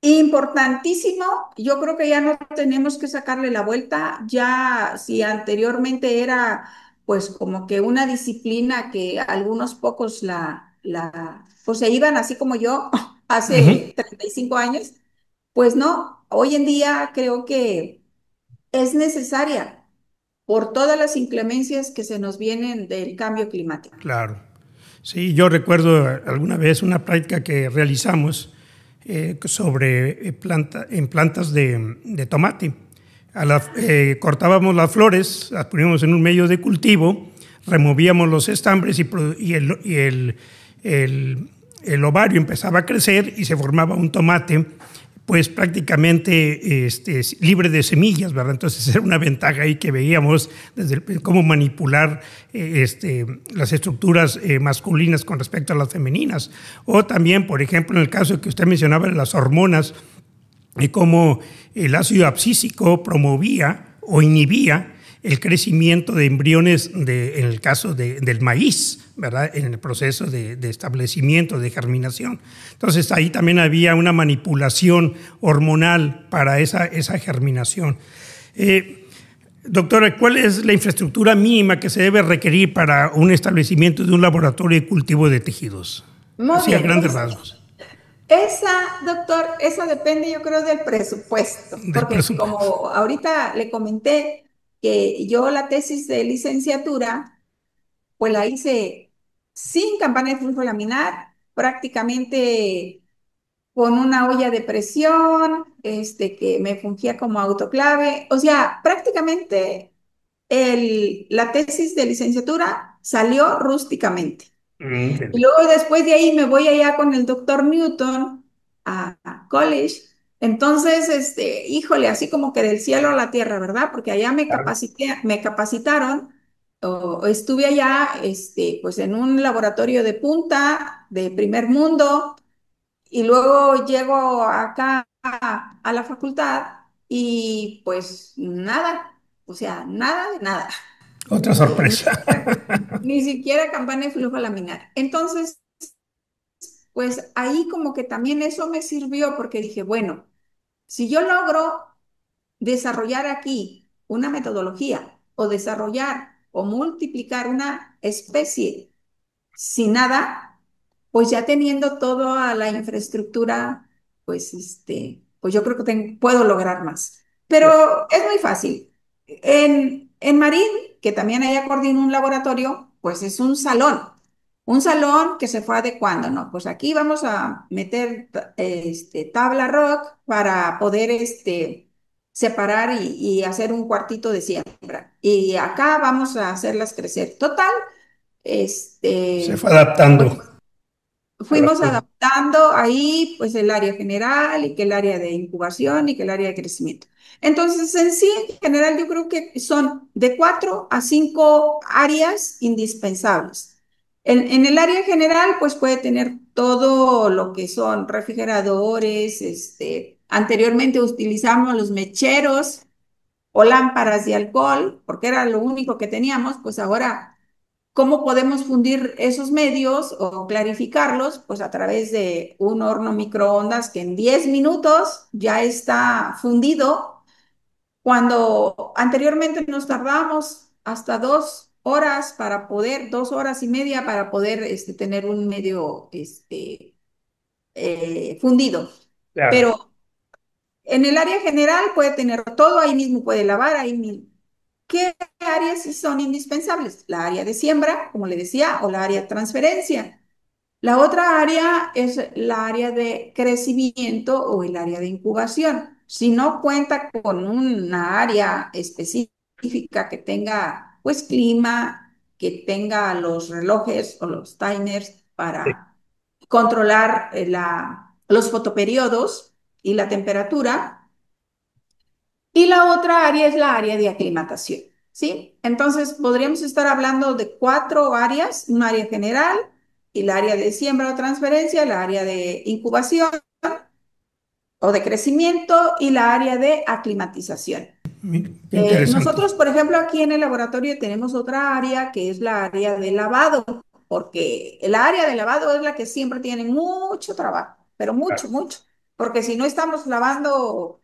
importantísimo, yo creo que ya no tenemos que sacarle la vuelta, ya si anteriormente era pues como que una disciplina que algunos pocos pues se iban así como yo Ujú. hace 35 años, pues no, hoy en día creo que es necesaria por todas las inclemencias que se nos vienen del cambio climático. Claro. Sí, yo recuerdo alguna vez una práctica que realizamos sobre en plantas de tomate. Cortábamos las flores, las poníamos en un medio de cultivo, removíamos los estambres el ovario empezaba a crecer y se formaba un tomate pues prácticamente libre de semillas, ¿verdad? Entonces era una ventaja ahí que veíamos desde cómo manipular las estructuras masculinas con respecto a las femeninas. O también, por ejemplo, en el caso que usted mencionaba de las hormonas, y cómo el ácido abscísico promovía o inhibía el crecimiento de embriones en el caso del maíz, ¿verdad? En el proceso de establecimiento, de germinación. Entonces ahí también había una manipulación hormonal para esa germinación. Doctora, ¿cuál es la infraestructura mínima que se debe requerir para un establecimiento de un laboratorio de cultivo de tejidos? Muy Así a bien, grandes pues rasgos. doctor, esa depende yo creo del presupuesto, Del porque presupuesto. como ahorita le comenté que yo la tesis de licenciatura, pues la hice sin campana de flujo laminar, prácticamente con una olla de presión, que me fungía como autoclave. O sea, prácticamente la tesis de licenciatura salió rústicamente. Y Entiendo. luego después de ahí me voy allá con el doctor Newton a college. Entonces, híjole, así como que del cielo a la tierra, ¿verdad? Porque allá me capacitaron, o estuve allá, pues en un laboratorio de punta, de primer mundo, y luego llego acá a la facultad y pues nada, o sea, nada de nada. Otra Ni sorpresa. siquiera, ni siquiera campana de flujo laminar. Entonces, pues ahí como que también eso me sirvió porque dije, bueno, si yo logro desarrollar aquí una metodología o desarrollar o multiplicar una especie sin nada, pues ya teniendo toda la infraestructura, pues pues yo creo que puedo lograr más. Pero es muy fácil. En Marín, que también hay coordina un laboratorio, pues es un salón que se fue adecuando, ¿no? Pues aquí vamos a meter tabla rock para poder separar y hacer un cuartito de siembra. Y acá vamos a hacerlas crecer. Total, Se fue pues adaptando a la fuimos cosa. adaptando ahí pues el área general y que el área de incubación y que el área de crecimiento. Entonces, en sí, en general, yo creo que son de 4 a 5 áreas indispensables. En el área general, pues puede tener todo lo que son refrigeradores, anteriormente utilizamos los mecheros o lámparas de alcohol, porque era lo único que teníamos, pues ahora ¿cómo podemos fundir esos medios o clarificarlos? Pues a través de un horno microondas que en 10 minutos ya está fundido, cuando anteriormente nos tardábamos hasta 2 horas para poder, 2 horas y media para poder tener un medio fundido. Claro. Pero en el área general puede tener todo ahí mismo, puede lavar ahí mismo. ¿Qué áreas sí son indispensables? La área de siembra, como le decía, o la área de transferencia. La otra área es la área de crecimiento o el área de incubación. Si no cuenta con una área específica que tenga, pues, clima, que tenga los relojes o los timers para controlar los fotoperiodos y la temperatura, y la otra área es la área de aclimatación, ¿sí? Entonces, podríamos estar hablando de 4 áreas: un área general, y el área de siembra o transferencia, el área de incubación o de crecimiento y la área de aclimatización. Mira, qué interesante. Nosotros, por ejemplo, aquí en el laboratorio tenemos otra área que es la área de lavado, porque el área de lavado es la que siempre tiene mucho trabajo, pero mucho, mucho, porque si no estamos lavando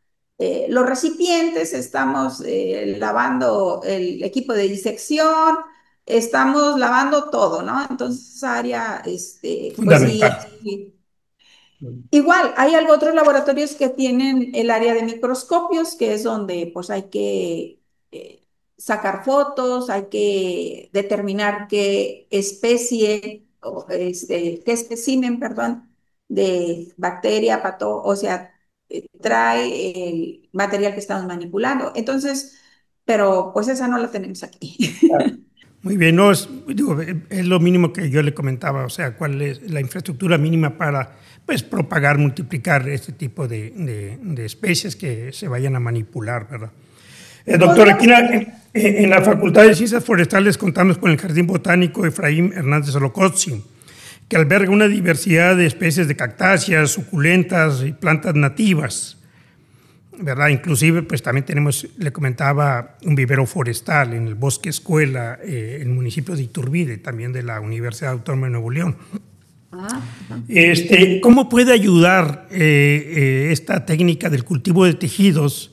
los recipientes, estamos lavando el equipo de disección, estamos lavando todo, ¿no? Entonces, esa área, pues sí, Fundamental. igual, hay algo, otros laboratorios que tienen el área de microscopios, que es donde pues hay que sacar fotos, hay que determinar qué especie, o qué espécimen, perdón, de bacteria, o sea, trae el material que estamos manipulando. Entonces, pero pues esa no la tenemos aquí. Muy bien, no, digo, es lo mínimo que yo le comentaba, o sea, cuál es la infraestructura mínima para pues, propagar, multiplicar este tipo de especies que se vayan a manipular, ¿verdad? Doctor, aquí Podríamos, en la Facultad de Ciencias Forestales contamos con el Jardín Botánico Efraín Hernández Solocotzi, que alberga una diversidad de especies de cactáceas, suculentas y plantas nativas, ¿verdad? Inclusive, pues también tenemos, le comentaba, un vivero forestal en el Bosque Escuela, en el municipio de Iturbide, también de la Universidad Autónoma de Nuevo León. ajá. ¿Cómo puede ayudar esta técnica del cultivo de tejidos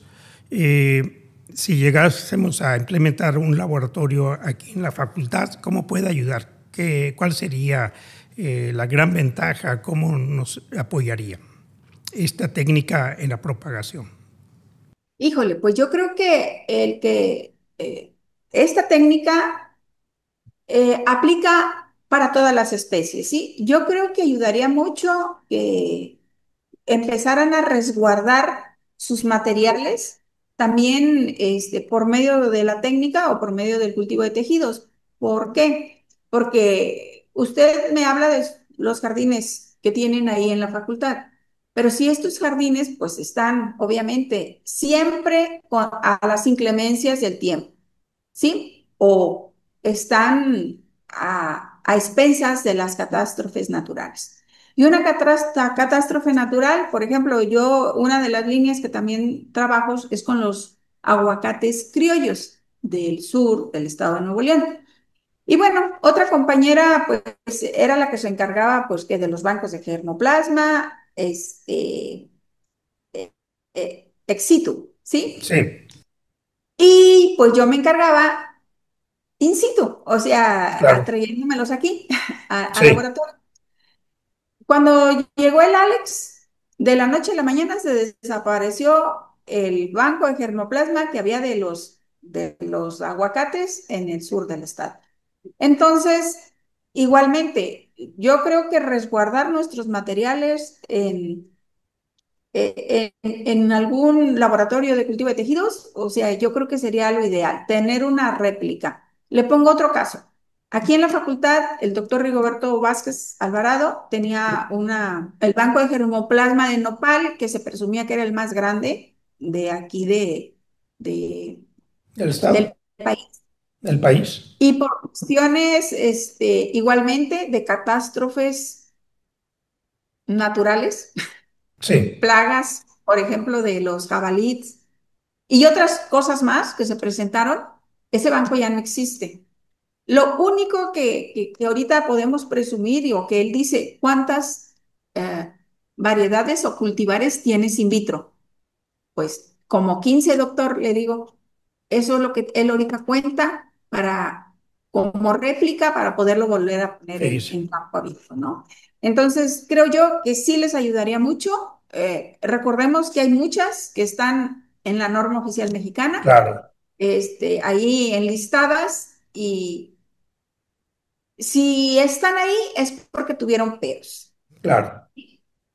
si llegásemos a implementar un laboratorio aquí en la facultad, ¿cómo puede ayudar? ¿Cuál sería la gran ventaja? ¿Cómo nos apoyaría esta técnica en la propagación? Híjole, pues yo creo que esta técnica aplica para todas las especies, ¿sí? Yo creo que ayudaría mucho que empezaran a resguardar sus materiales también por medio de la técnica o por medio del cultivo de tejidos. ¿Por qué? Porque usted me habla de los jardines que tienen ahí en la facultad, pero si estos jardines pues están obviamente siempre a las inclemencias del tiempo, ¿sí? O están a expensas de las catástrofes naturales. Y una catástrofe natural, por ejemplo, una de las líneas que también trabajo es con los aguacates criollos del sur del estado de Nuevo León. Y bueno, otra compañera, pues, era la que se encargaba, pues, que de los bancos de germoplasma, ex situ, ¿sí? Sí, Y pues yo me encargaba in situ, o sea, claro. trayéndomelos aquí al Sí, laboratorio. Cuando llegó el Alex, de la noche a la mañana se desapareció el banco de germoplasma que había de los aguacates en el sur del estado. Entonces, igualmente, yo creo que resguardar nuestros materiales en algún laboratorio de cultivo de tejidos, o sea, yo creo que sería lo ideal, tener una réplica. Le pongo otro caso. Aquí en la facultad, el doctor Rigoberto Vázquez Alvarado tenía el banco de germoplasma de nopal, que se presumía que era el más grande de aquí de- del del Estado, país. del país. Y por cuestiones, igualmente, de catástrofes naturales, Sí, plagas, por ejemplo, de los jabalíes, y otras cosas más que se presentaron, ese banco ya no existe. Lo único que ahorita podemos presumir, o que él dice, ¿cuántas eh, variedades o cultivares tienes in vitro? Pues como 15, doctor, le digo. Eso es lo que él ahorita cuenta como réplica para poderlo volver a poner sí, en sí, campo abierto, ¿no? Entonces, creo yo que sí les ayudaría mucho. Recordemos que hay muchas que están en la norma oficial mexicana, claro, ahí enlistadas, y si están ahí es porque tuvieron peros. claro.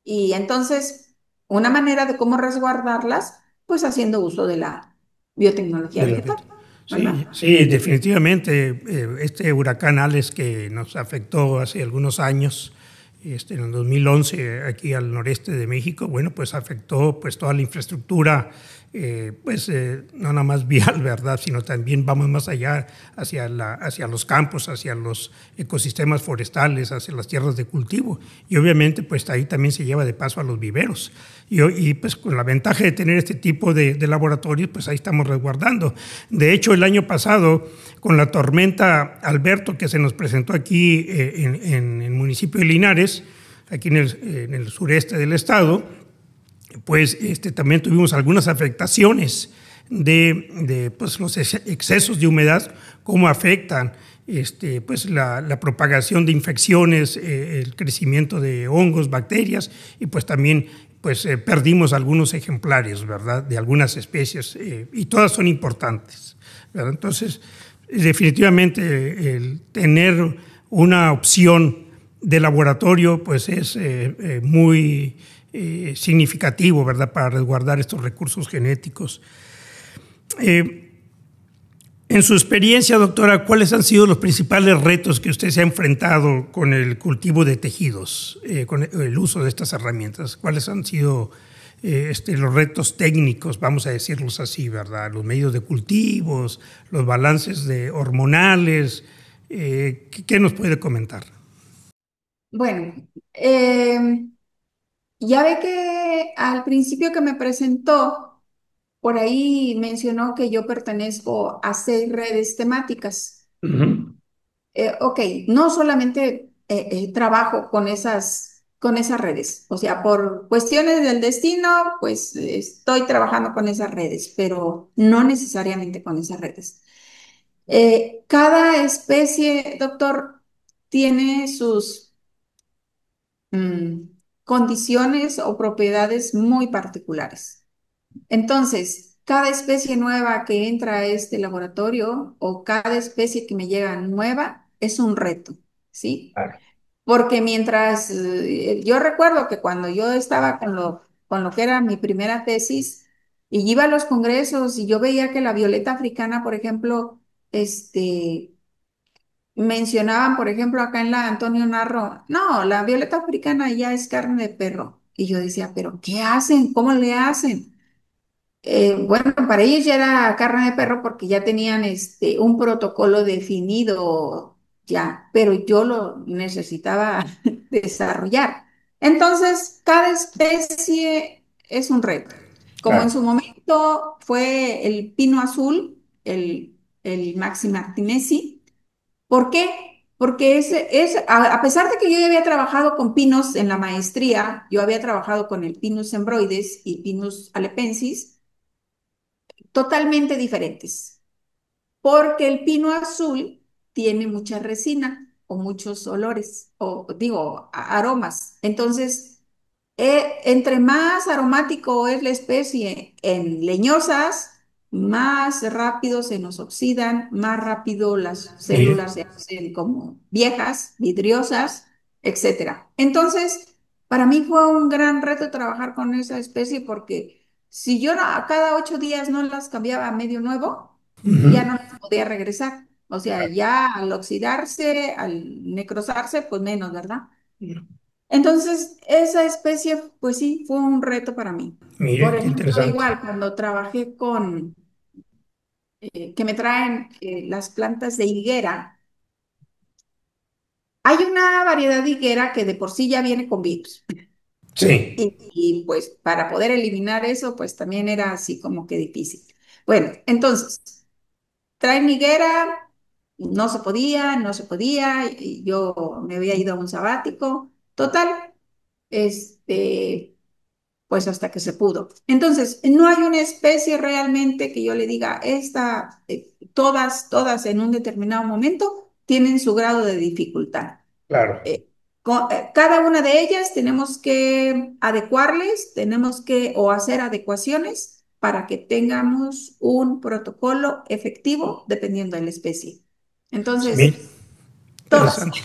Y entonces, una manera de cómo resguardarlas, pues haciendo uso de la biotecnología De la vegetal, biota. Sí, ¿verdad? sí, definitivamente. Este huracán Alex que nos afectó hace algunos años, en el 2011, aquí al noreste de México, bueno, pues afectó pues toda la infraestructura, no nada más vial, ¿verdad? Sino también vamos más allá hacia los campos, hacia los ecosistemas forestales, hacia las tierras de cultivo. Y obviamente pues ahí también se lleva de paso a los viveros. Y pues con la ventaja de tener este tipo de laboratorios, pues ahí estamos resguardando. De hecho, el año pasado, con la tormenta Alberto que se nos presentó aquí en el municipio de Linares, aquí en el sureste del estado, pues también tuvimos algunas afectaciones de pues, los excesos de humedad, cómo afectan pues la propagación de infecciones, el crecimiento de hongos, bacterias, y pues también pues, perdimos algunos ejemplares, ¿verdad?, de algunas especies, y todas son importantes, ¿verdad? Entonces, definitivamente el tener una opción de laboratorio pues es muy significativo, ¿verdad?, para resguardar estos recursos genéticos. Eh, en su experiencia, doctora, ¿cuáles han sido los principales retos que usted se ha enfrentado con el cultivo de tejidos, con el uso de estas herramientas? ¿Cuáles han sido los retos técnicos, vamos a decirlos así, ¿verdad? Los medios de cultivos, los balances hormonales. ¿Qué nos puede comentar? Bueno, ya ve que al principio que me presentó, por ahí mencionó que yo pertenezco a 6 redes temáticas. Ujú. Ok, no solamente trabajo con esas con esas redes. O sea, por cuestiones del destino, pues estoy trabajando con esas redes, pero no necesariamente con esas redes. Cada especie, doctor, tiene sus mm, condiciones o propiedades muy particulares. Entonces, cada especie nueva que entra a este laboratorio o cada especie que me llega nueva es un reto, ¿sí? Claro. Porque mientras yo recuerdo que cuando yo estaba con lo que era mi primera tesis y iba a los congresos y yo veía que la violeta africana, por ejemplo, este, mencionaban, por ejemplo, acá en la Antonio Narro, no, la violeta africana ya es carne de perro. Y yo decía, pero ¿qué hacen? ¿Cómo le hacen? Bueno, para ellos ya era carne de perro porque ya tenían un protocolo definido ya, pero yo lo necesitaba desarrollar. Entonces, cada especie es un reto. Como en Claro. su momento fue el pino azul, el Maxi Martinezzi. ¿Por qué? Porque a pesar de que yo ya había trabajado con pinos en la maestría, yo había trabajado con el Pinus embroides y Pinus alepensis, totalmente diferentes, porque el pino azul tiene mucha resina o muchos olores, o digo, aromas. Entonces, entre más aromático es la especie en leñosas, más rápido se nos oxidan, más rápido las Mire, células se hacen como viejas, vidriosas, etcétera. Entonces, para mí fue un gran reto trabajar con esa especie porque si yo a cada 8 días no las cambiaba a medio nuevo, ya ujú, no las podía regresar. O sea, ya al oxidarse, al necrosarse, pues menos, ¿verdad? Entonces, esa especie, pues sí, fue un reto para mí. Por mire, qué ejemplo, interesante. igual cuando trabajé que me traen las plantas de higuera, hay una variedad de higuera que de por sí ya viene con virus. Sí, Y pues para poder eliminar eso, pues también era así como que difícil. Bueno, entonces, traen higuera, no se podía, y yo me había ido a un sabático. Total, este, pues hasta que se pudo. Entonces, no hay una especie realmente que yo le diga, todas en un determinado momento tienen su grado de dificultad. claro. Cada una de ellas tenemos que adecuarles, tenemos que o hacer adecuaciones para que tengamos un protocolo efectivo dependiendo de la especie. Mire, Entonces, todas. interesante.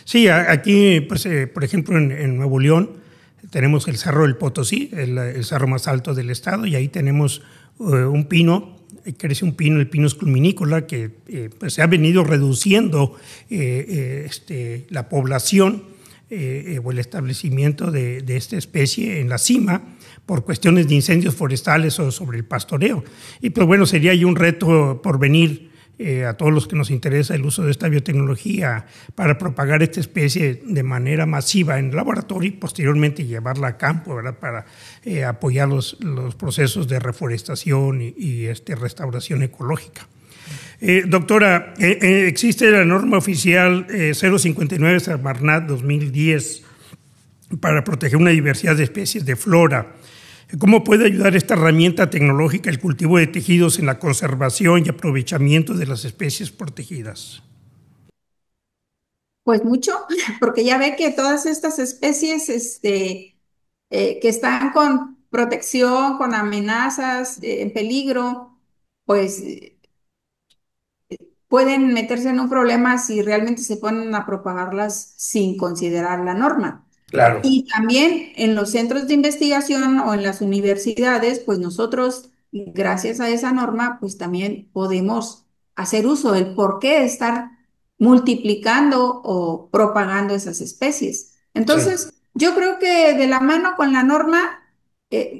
Sí, aquí, pues, por ejemplo, en Nuevo León tenemos el Cerro del Potosí, el cerro más alto del estado, y ahí tenemos un pino, crece un pino, el Pinus culminícola, que pues, se ha venido reduciendo la población o el establecimiento de esta especie en la cima por cuestiones de incendios forestales o sobre el pastoreo. Y pues bueno, sería ahí un reto por venir a todos los que nos interesa el uso de esta biotecnología para propagar esta especie de manera masiva en el laboratorio y posteriormente llevarla a campo, ¿verdad? Para apoyar los procesos de reforestación y restauración ecológica. Doctora, existe la norma oficial 059 Semarnat 2010 para proteger una diversidad de especies de flora. ¿Cómo puede ayudar esta herramienta tecnológica el cultivo de tejidos en la conservación y aprovechamiento de las especies protegidas? Pues mucho, porque ya ve que todas estas especies que están con protección, con amenazas, en peligro, pues pueden meterse en un problema si realmente se ponen a propagarlas sin considerar la norma. Claro. Y también en los centros de investigación o en las universidades, pues nosotros, gracias a esa norma, pues también podemos hacer uso del por qué estar multiplicando o propagando esas especies. Sí, Entonces, yo creo que de la mano con la norma,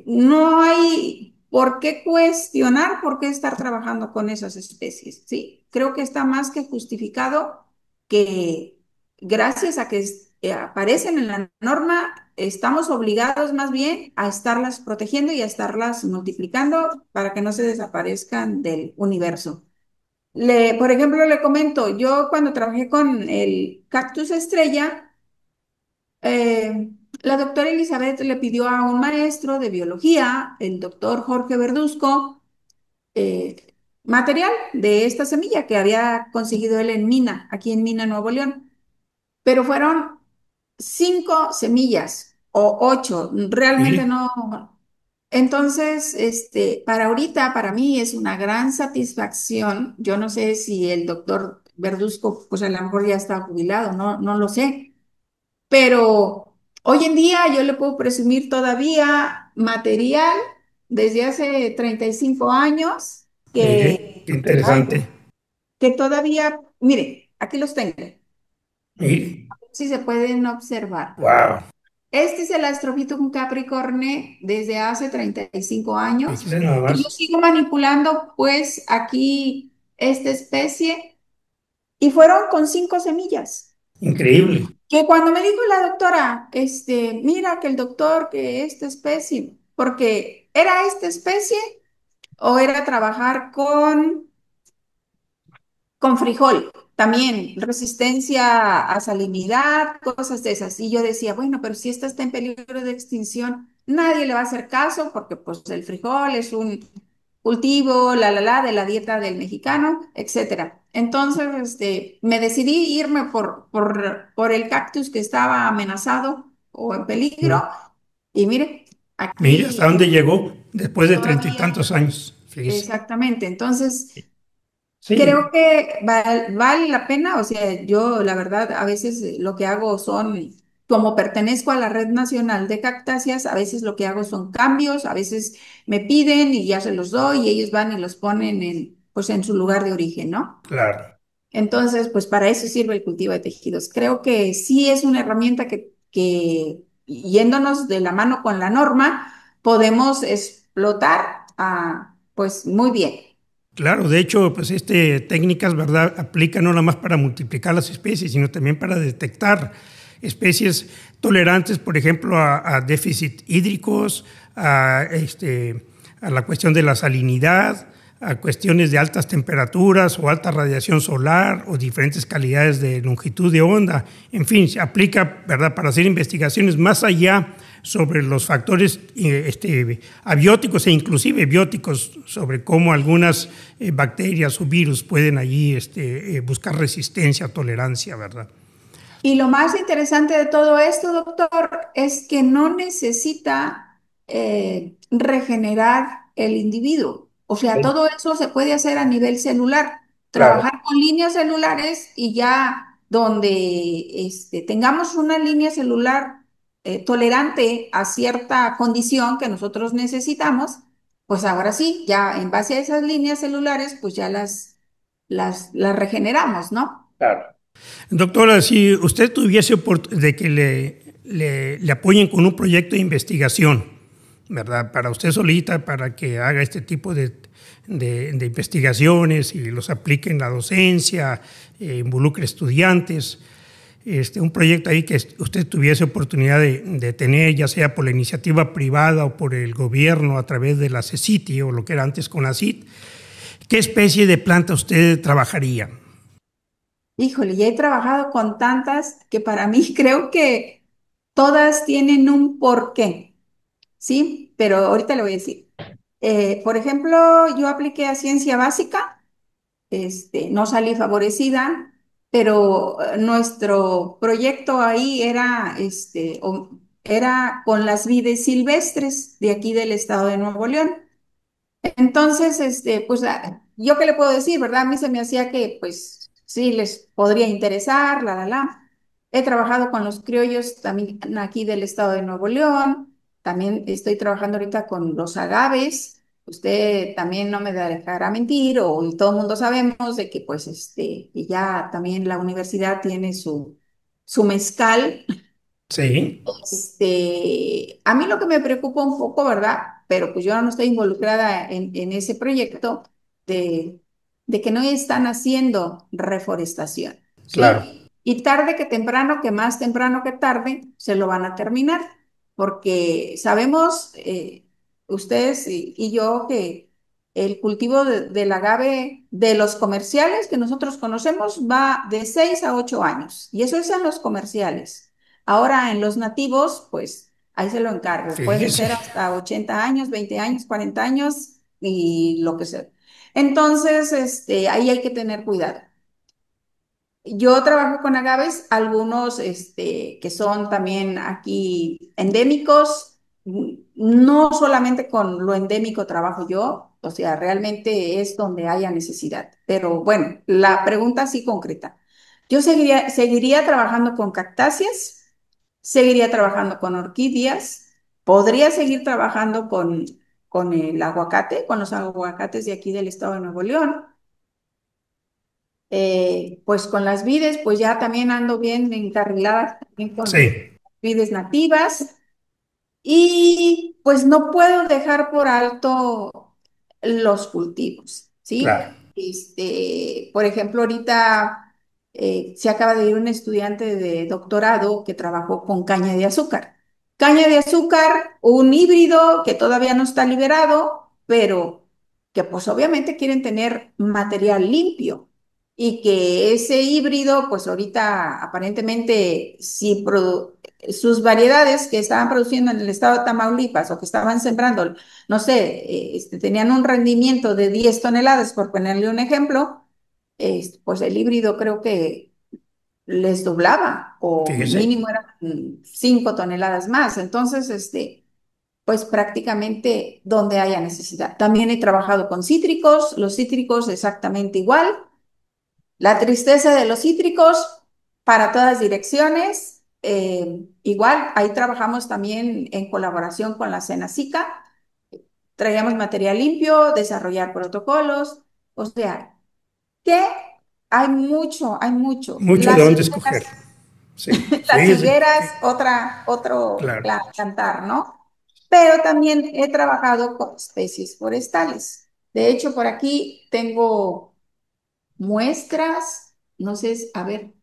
no hay por qué cuestionar por qué estar trabajando con esas especies, ¿sí? Creo que está más que justificado que gracias a que aparecen en la norma, estamos obligados más bien a estarlas protegiendo y a estarlas multiplicando para que no se desaparezcan del universo. Por ejemplo, le comento, yo cuando trabajé con el cactus estrella, La doctora Elizabeth le pidió a un maestro de biología, el doctor Jorge Verduzco, material de esta semilla que había conseguido él en Mina, aquí en Mina, Nuevo León. Pero fueron 5 semillas o 8, realmente Sí, no. Entonces, para ahorita, para mí es una gran satisfacción. Yo no sé si el doctor Verduzco, pues a lo mejor ya está jubilado, no lo sé. Pero hoy en día yo le puedo presumir todavía material desde hace 35 años mire, qué interesante. que todavía, mire, aquí los tengo, Mire, si se pueden observar. wow, Este es el Astrophytum capricorne desde hace 35 años fíjese nada y yo más, sigo manipulando pues aquí esta especie y fueron con 5 semillas. increíble. Que cuando me dijo la doctora, mira que el doctor, que esta especie, porque era esta especie o era trabajar con frijol, también resistencia a salinidad, cosas de esas. Y yo decía, bueno, pero si esta está en peligro de extinción, nadie le va a hacer caso porque pues el frijol es un cultivo, de la dieta del mexicano, etcétera. Entonces, me decidí irme por el cactus que estaba amenazado o en peligro. Mm. Y mire, Mire hasta aquí dónde llegó después de treinta y todavía, tantos años, fíjese. exactamente. Entonces, creo Sí, que vale la pena, o sea, yo la verdad a veces lo que hago son, como pertenezco a la Red Nacional de Cactáceas, a veces lo que hago son cambios, a veces me piden y ya se los doy y ellos van y los ponen pues en su lugar de origen, ¿no? claro. Entonces, pues para eso sirve el cultivo de tejidos. Creo que sí es una herramienta que yéndonos de la mano con la norma, podemos explotar pues muy bien. Claro, de hecho, pues técnicas, ¿verdad?, aplican no nada más para multiplicar las especies, sino también para detectar especies tolerantes, por ejemplo, a déficit hídricos, a la cuestión de la salinidad, a cuestiones de altas temperaturas o alta radiación solar o diferentes calidades de longitud de onda. En fin, se aplica, ¿verdad?, para hacer investigaciones más allá sobre los factores abióticos e inclusive bióticos, sobre cómo algunas bacterias o virus pueden allí buscar resistencia o tolerancia, ¿verdad? Y lo más interesante de todo esto, doctor, es que no necesita regenerar el individuo. O sea, todo eso se puede hacer a nivel celular. Claro. Trabajar con líneas celulares y ya donde tengamos una línea celular tolerante a cierta condición que nosotros necesitamos, pues ahora sí, ya en base a esas líneas celulares, pues ya las regeneramos, ¿no? Claro. Doctora, si usted tuviese de que le apoyen con un proyecto de investigación, ¿verdad? Para usted solita, para que haga este tipo de investigaciones y los aplique en la docencia, involucre estudiantes, un proyecto ahí que usted tuviese oportunidad de tener, ya sea por la iniciativa privada o por el gobierno a través de la CECITI o lo que era antes CONACYT, ¿qué especie de planta usted trabajaría? Híjole, ya he trabajado con tantas que para mí creo que todas tienen un porqué, ¿sí? Pero ahorita le voy a decir. Por ejemplo, yo apliqué a ciencia básica, no salí favorecida, pero nuestro proyecto ahí era con las vides silvestres de aquí del estado de Nuevo León. Entonces, pues, yo qué le puedo decir, ¿verdad? A mí se me hacía que, pues, sí, les podría interesar, la. He trabajado con los criollos también aquí del estado de Nuevo León. También estoy trabajando ahorita con los agaves. Usted también no me dejará mentir, o todo el mundo sabemos de que, pues, que ya también la universidad tiene su mezcal. Sí, A mí lo que me preocupa un poco, ¿verdad? Pero pues yo no estoy involucrada en ese proyecto de, de que no están haciendo reforestación, claro. ¿sí? Y tarde que temprano, que más temprano que tarde, se lo van a terminar, porque sabemos, ustedes y yo, que el cultivo del agave de los comerciales que nosotros conocemos va de 6 a 8 años, y eso es en los comerciales. Ahora en los nativos, pues ahí se lo encargo. Puede Fíjese. ser hasta 80 años, 20 años, 40 años y lo que sea. Entonces, ahí hay que tener cuidado. Yo trabajo con agaves, algunos que son también aquí endémicos. No solamente con lo endémico trabajo yo, o sea, realmente es donde haya necesidad. Pero bueno, la pregunta sí concreta. Yo seguiría trabajando con cactáceas, seguiría trabajando con orquídeas, podría seguir trabajando con el aguacate, con los aguacates de aquí del estado de Nuevo León. Pues con las vides, pues ya también ando bien encarrilada también con Sí, vides nativas. Y pues no puedo dejar por alto los cultivos, claro. ¿sí? Por ejemplo, ahorita se acaba de ir un estudiante de doctorado que trabajó con caña de azúcar. Caña de azúcar, un híbrido que todavía no está liberado, pero que pues obviamente quieren tener material limpio y que ese híbrido, pues ahorita aparentemente si sus variedades que estaban produciendo en el estado de Tamaulipas o que estaban sembrando, no sé, tenían un rendimiento de 10 toneladas, por ponerle un ejemplo, pues el híbrido creo que les doblaba o Fíjese. mínimo eran 5 toneladas más. Entonces, pues prácticamente donde haya necesidad. También he trabajado con cítricos, los cítricos exactamente igual. La tristeza de los cítricos para todas direcciones. Igual, ahí trabajamos también en colaboración con la Senacica. Traíamos material limpio, desarrollar protocolos. O sea, que hay mucho, hay mucho. Mucho de dónde escoger. Sí, Las fíjese. higueras, otro Claro. cantar, ¿no? Pero también he trabajado con especies forestales. De hecho, por aquí tengo muestras, no sé, Sí, a ver,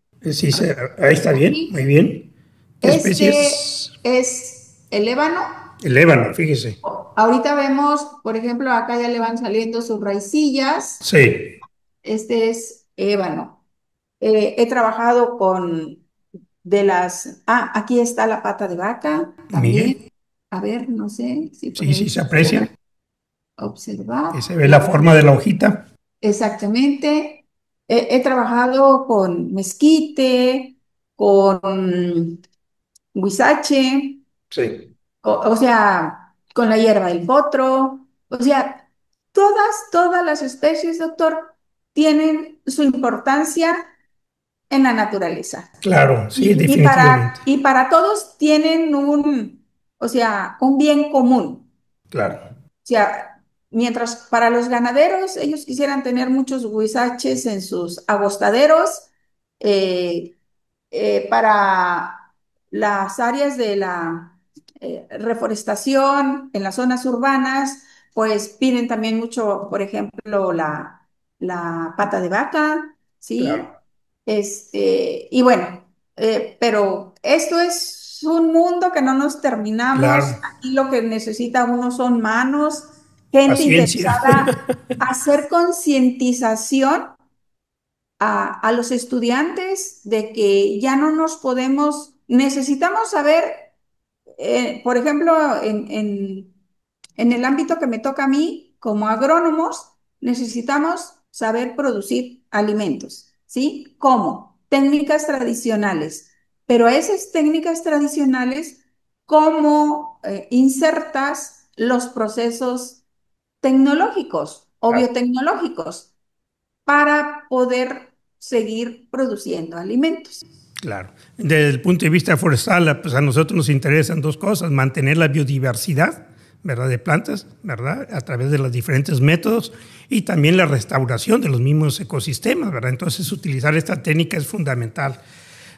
ahí está bien, muy aquí. bien. ¿Qué Este especies? es el ébano. El ébano, fíjese. Ahorita vemos, por ejemplo, acá ya le van saliendo sus raicillas. Sí, Este es ébano. He trabajado con aquí está la pata de vaca también. mire, A ver, no sé si por sí, ahí sí se se puede aprecia. observar. Que se ve la forma de la hojita. Exactamente. He trabajado con mezquite, con huizache, Sí, o sea, con la hierba del potro. O sea, todas las especies, doctor, tienen su importancia en la naturaleza. claro, sí, Y, y definitivamente. para, y para todos tienen o sea, un bien común. Claro, O sea, mientras para los ganaderos ellos quisieran tener muchos huizaches en sus agostaderos, eh, para las áreas de la reforestación en las zonas urbanas, pues piden también mucho, por ejemplo, la pata de vaca, ¿sí? claro, Y bueno, pero esto es un mundo que no nos terminamos. claro. Aquí lo que necesita uno son manos, gente Paciencia. interesada, hacer concientización a los estudiantes de que ya no nos necesitamos saber, por ejemplo, en el ámbito que me toca a mí, como agrónomos, necesitamos saber producir alimentos, ¿sí? ¿Cómo? Técnicas tradicionales, pero a esas técnicas tradicionales, ¿cómo insertas los procesos tecnológicos o Claro, biotecnológicos para poder seguir produciendo alimentos? claro. Desde el punto de vista forestal, pues a nosotros nos interesan dos cosas: mantener la biodiversidad, ¿verdad?, de plantas, ¿verdad?, a través de los diferentes métodos, y también la restauración de los mismos ecosistemas, ¿verdad? Entonces, utilizar esta técnica es fundamental.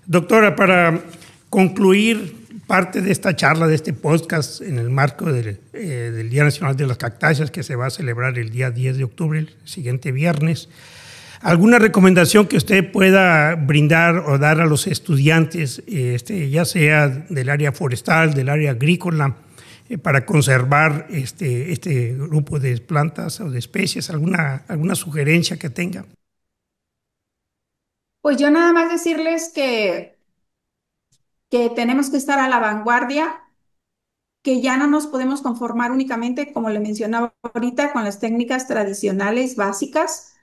Doctora, para concluir parte de esta charla, de este podcast, en el marco del Día Nacional de las Cactáceas, que se va a celebrar el día 10 de octubre, el siguiente viernes, ¿alguna recomendación que usted pueda brindar o dar a los estudiantes, ya sea del área forestal, del área agrícola, para conservar este grupo de plantas o de especies? ¿Alguna sugerencia que tenga? Pues yo nada más decirles que que tenemos que estar a la vanguardia, que ya no nos podemos conformar únicamente, como le mencionaba ahorita, con las técnicas tradicionales básicas,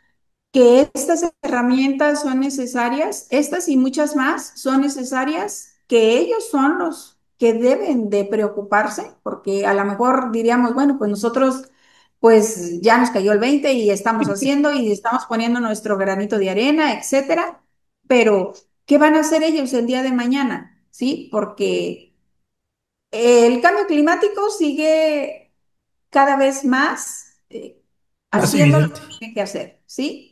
que estas herramientas son necesarias, estas y muchas más son necesarias, que ellos son los que deben de preocuparse, porque a lo mejor diríamos, bueno, pues nosotros pues ya nos cayó el 20 y estamos haciendo y estamos poniendo nuestro granito de arena, etcétera, pero ¿qué van a hacer ellos el día de mañana? ¿Sí? Porque el cambio climático sigue cada vez más Más haciendo lo evidente. que tiene que hacer, ¿sí?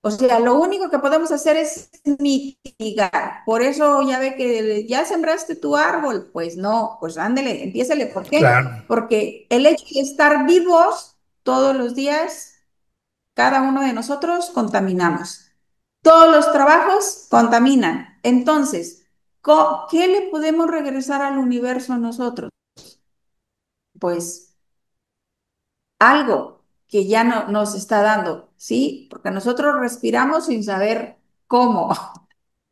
O sea, lo único que podemos hacer es mitigar. Por eso ya ve que ya sembraste tu árbol. Pues no, pues ándele, empiézale. ¿Por qué? Claro, Porque el hecho de estar vivos todos los días, cada uno de nosotros contaminamos. Todos los trabajos contaminan. Entonces, ¿qué le podemos regresar al universo a nosotros? Pues algo que ya no nos está dando, ¿sí? Porque nosotros respiramos sin saber cómo.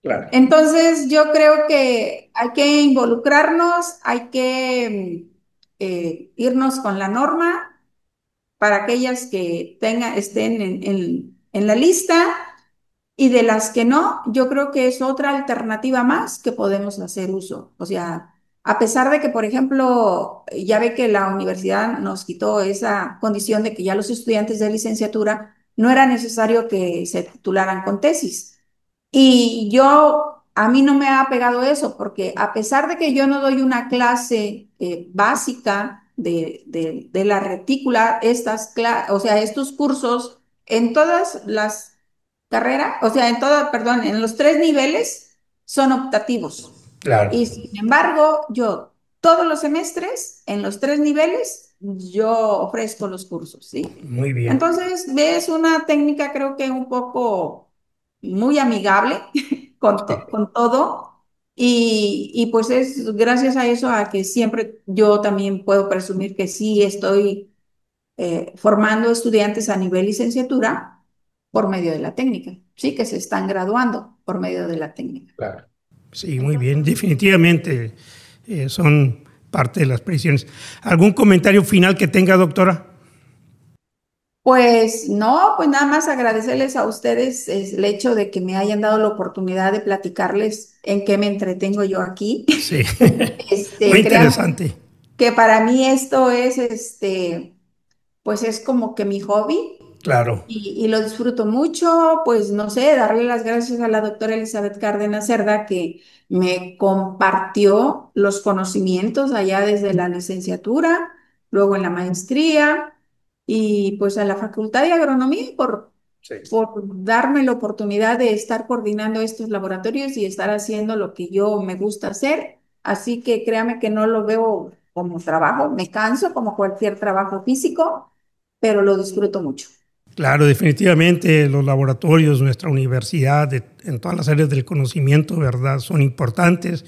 claro. Entonces, yo creo que hay que involucrarnos, hay que irnos con la norma para aquellas que estén en la lista y de las que no, yo creo que es otra alternativa más que podemos hacer uso. O sea, a pesar de que, por ejemplo, ya ve que la universidad nos quitó esa condición de que ya los estudiantes de licenciatura no era necesario que se titularan con tesis. Y a mí no me ha pegado eso, porque a pesar de que yo no doy una clase básica de la retícula, o sea, estos cursos en todas las carreras, o sea, perdón, en los tres niveles son optativos. Claro, Y sin embargo, yo todos los semestres, en los tres niveles, yo ofrezco los cursos, ¿sí? muy bien. Entonces, es una técnica creo que un poco muy amigable con todo. Y pues es gracias a eso a que siempre yo también puedo presumir que sí estoy formando estudiantes a nivel licenciatura por medio de la técnica, sí, que se están graduando por medio de la técnica. Claro. Sí, muy bien. Definitivamente son parte de las previsiones. ¿Algún comentario final que tenga, doctora? Pues no, pues nada más agradecerles a ustedes el hecho de que me hayan dado la oportunidad de platicarles en qué me entretengo yo aquí. Sí, muy Créanme interesante. que para mí esto es, pues es como que mi hobby Claro, y lo disfruto mucho, pues no sé, darle las gracias a la doctora Elizabeth Cárdenas Cerda que me compartió los conocimientos allá desde la licenciatura, luego en la maestría y pues a la Facultad de Agronomía sí. por darme la oportunidad de estar coordinando estos laboratorios y estar haciendo lo que yo me gusta hacer. Así que créame que no lo veo como trabajo, me canso como cualquier trabajo físico, pero lo disfruto mucho. Claro, definitivamente los laboratorios, nuestra universidad, en todas las áreas del conocimiento, ¿verdad? Son importantes.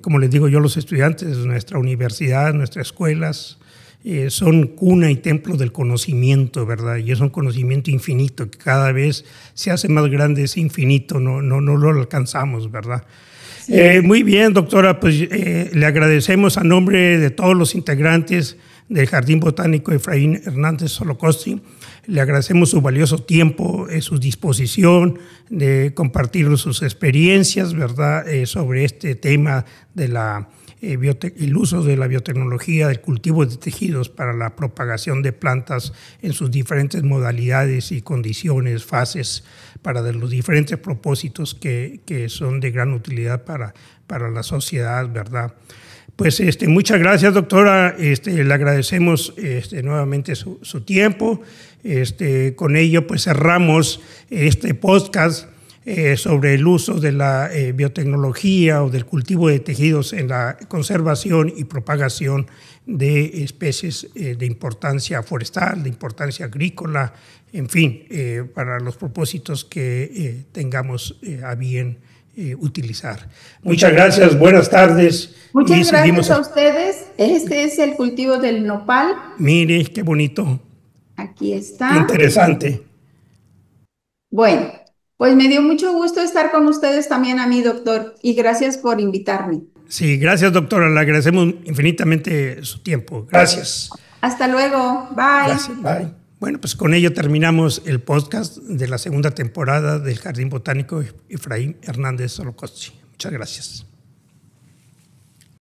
Como les digo yo a los estudiantes, nuestra universidad, nuestras escuelas, son cuna y templo del conocimiento, ¿verdad? Y es un conocimiento infinito, que cada vez se hace más grande ese infinito, no lo alcanzamos, ¿verdad? Así es. Muy bien, doctora, pues le agradecemos a nombre de todos los integrantes del Jardín Botánico Efraín Hernández Solocosti. Le agradecemos su valioso tiempo, su disposición de compartir sus experiencias, ¿verdad?, sobre este tema de el uso de la biotecnología, del cultivo de tejidos para la propagación de plantas en sus diferentes modalidades y condiciones, fases, para los diferentes propósitos que son de gran utilidad para la sociedad, ¿verdad? Pues muchas gracias, doctora. Le agradecemos nuevamente su tiempo. Con ello, pues cerramos este podcast sobre el uso de la biotecnología o del cultivo de tejidos en la conservación y propagación de especies de importancia forestal, de importancia agrícola, en fin, para los propósitos que tengamos a bien utilizar. Muchas gracias, buenas tardes y Muchas seguimos. gracias a ustedes. Este es el cultivo del nopal. Mire, qué bonito, Aquí qué está. interesante. Bueno. Pues me dio mucho gusto estar con ustedes también a mí, doctor, y gracias por invitarme. Sí, gracias, doctora. Le agradecemos infinitamente su tiempo. Gracias. Hasta luego. Bye. Gracias. Bye. Bueno, pues con ello terminamos el podcast de la segunda temporada del Jardín Botánico Efraín Hernández Solocozzi. Muchas gracias.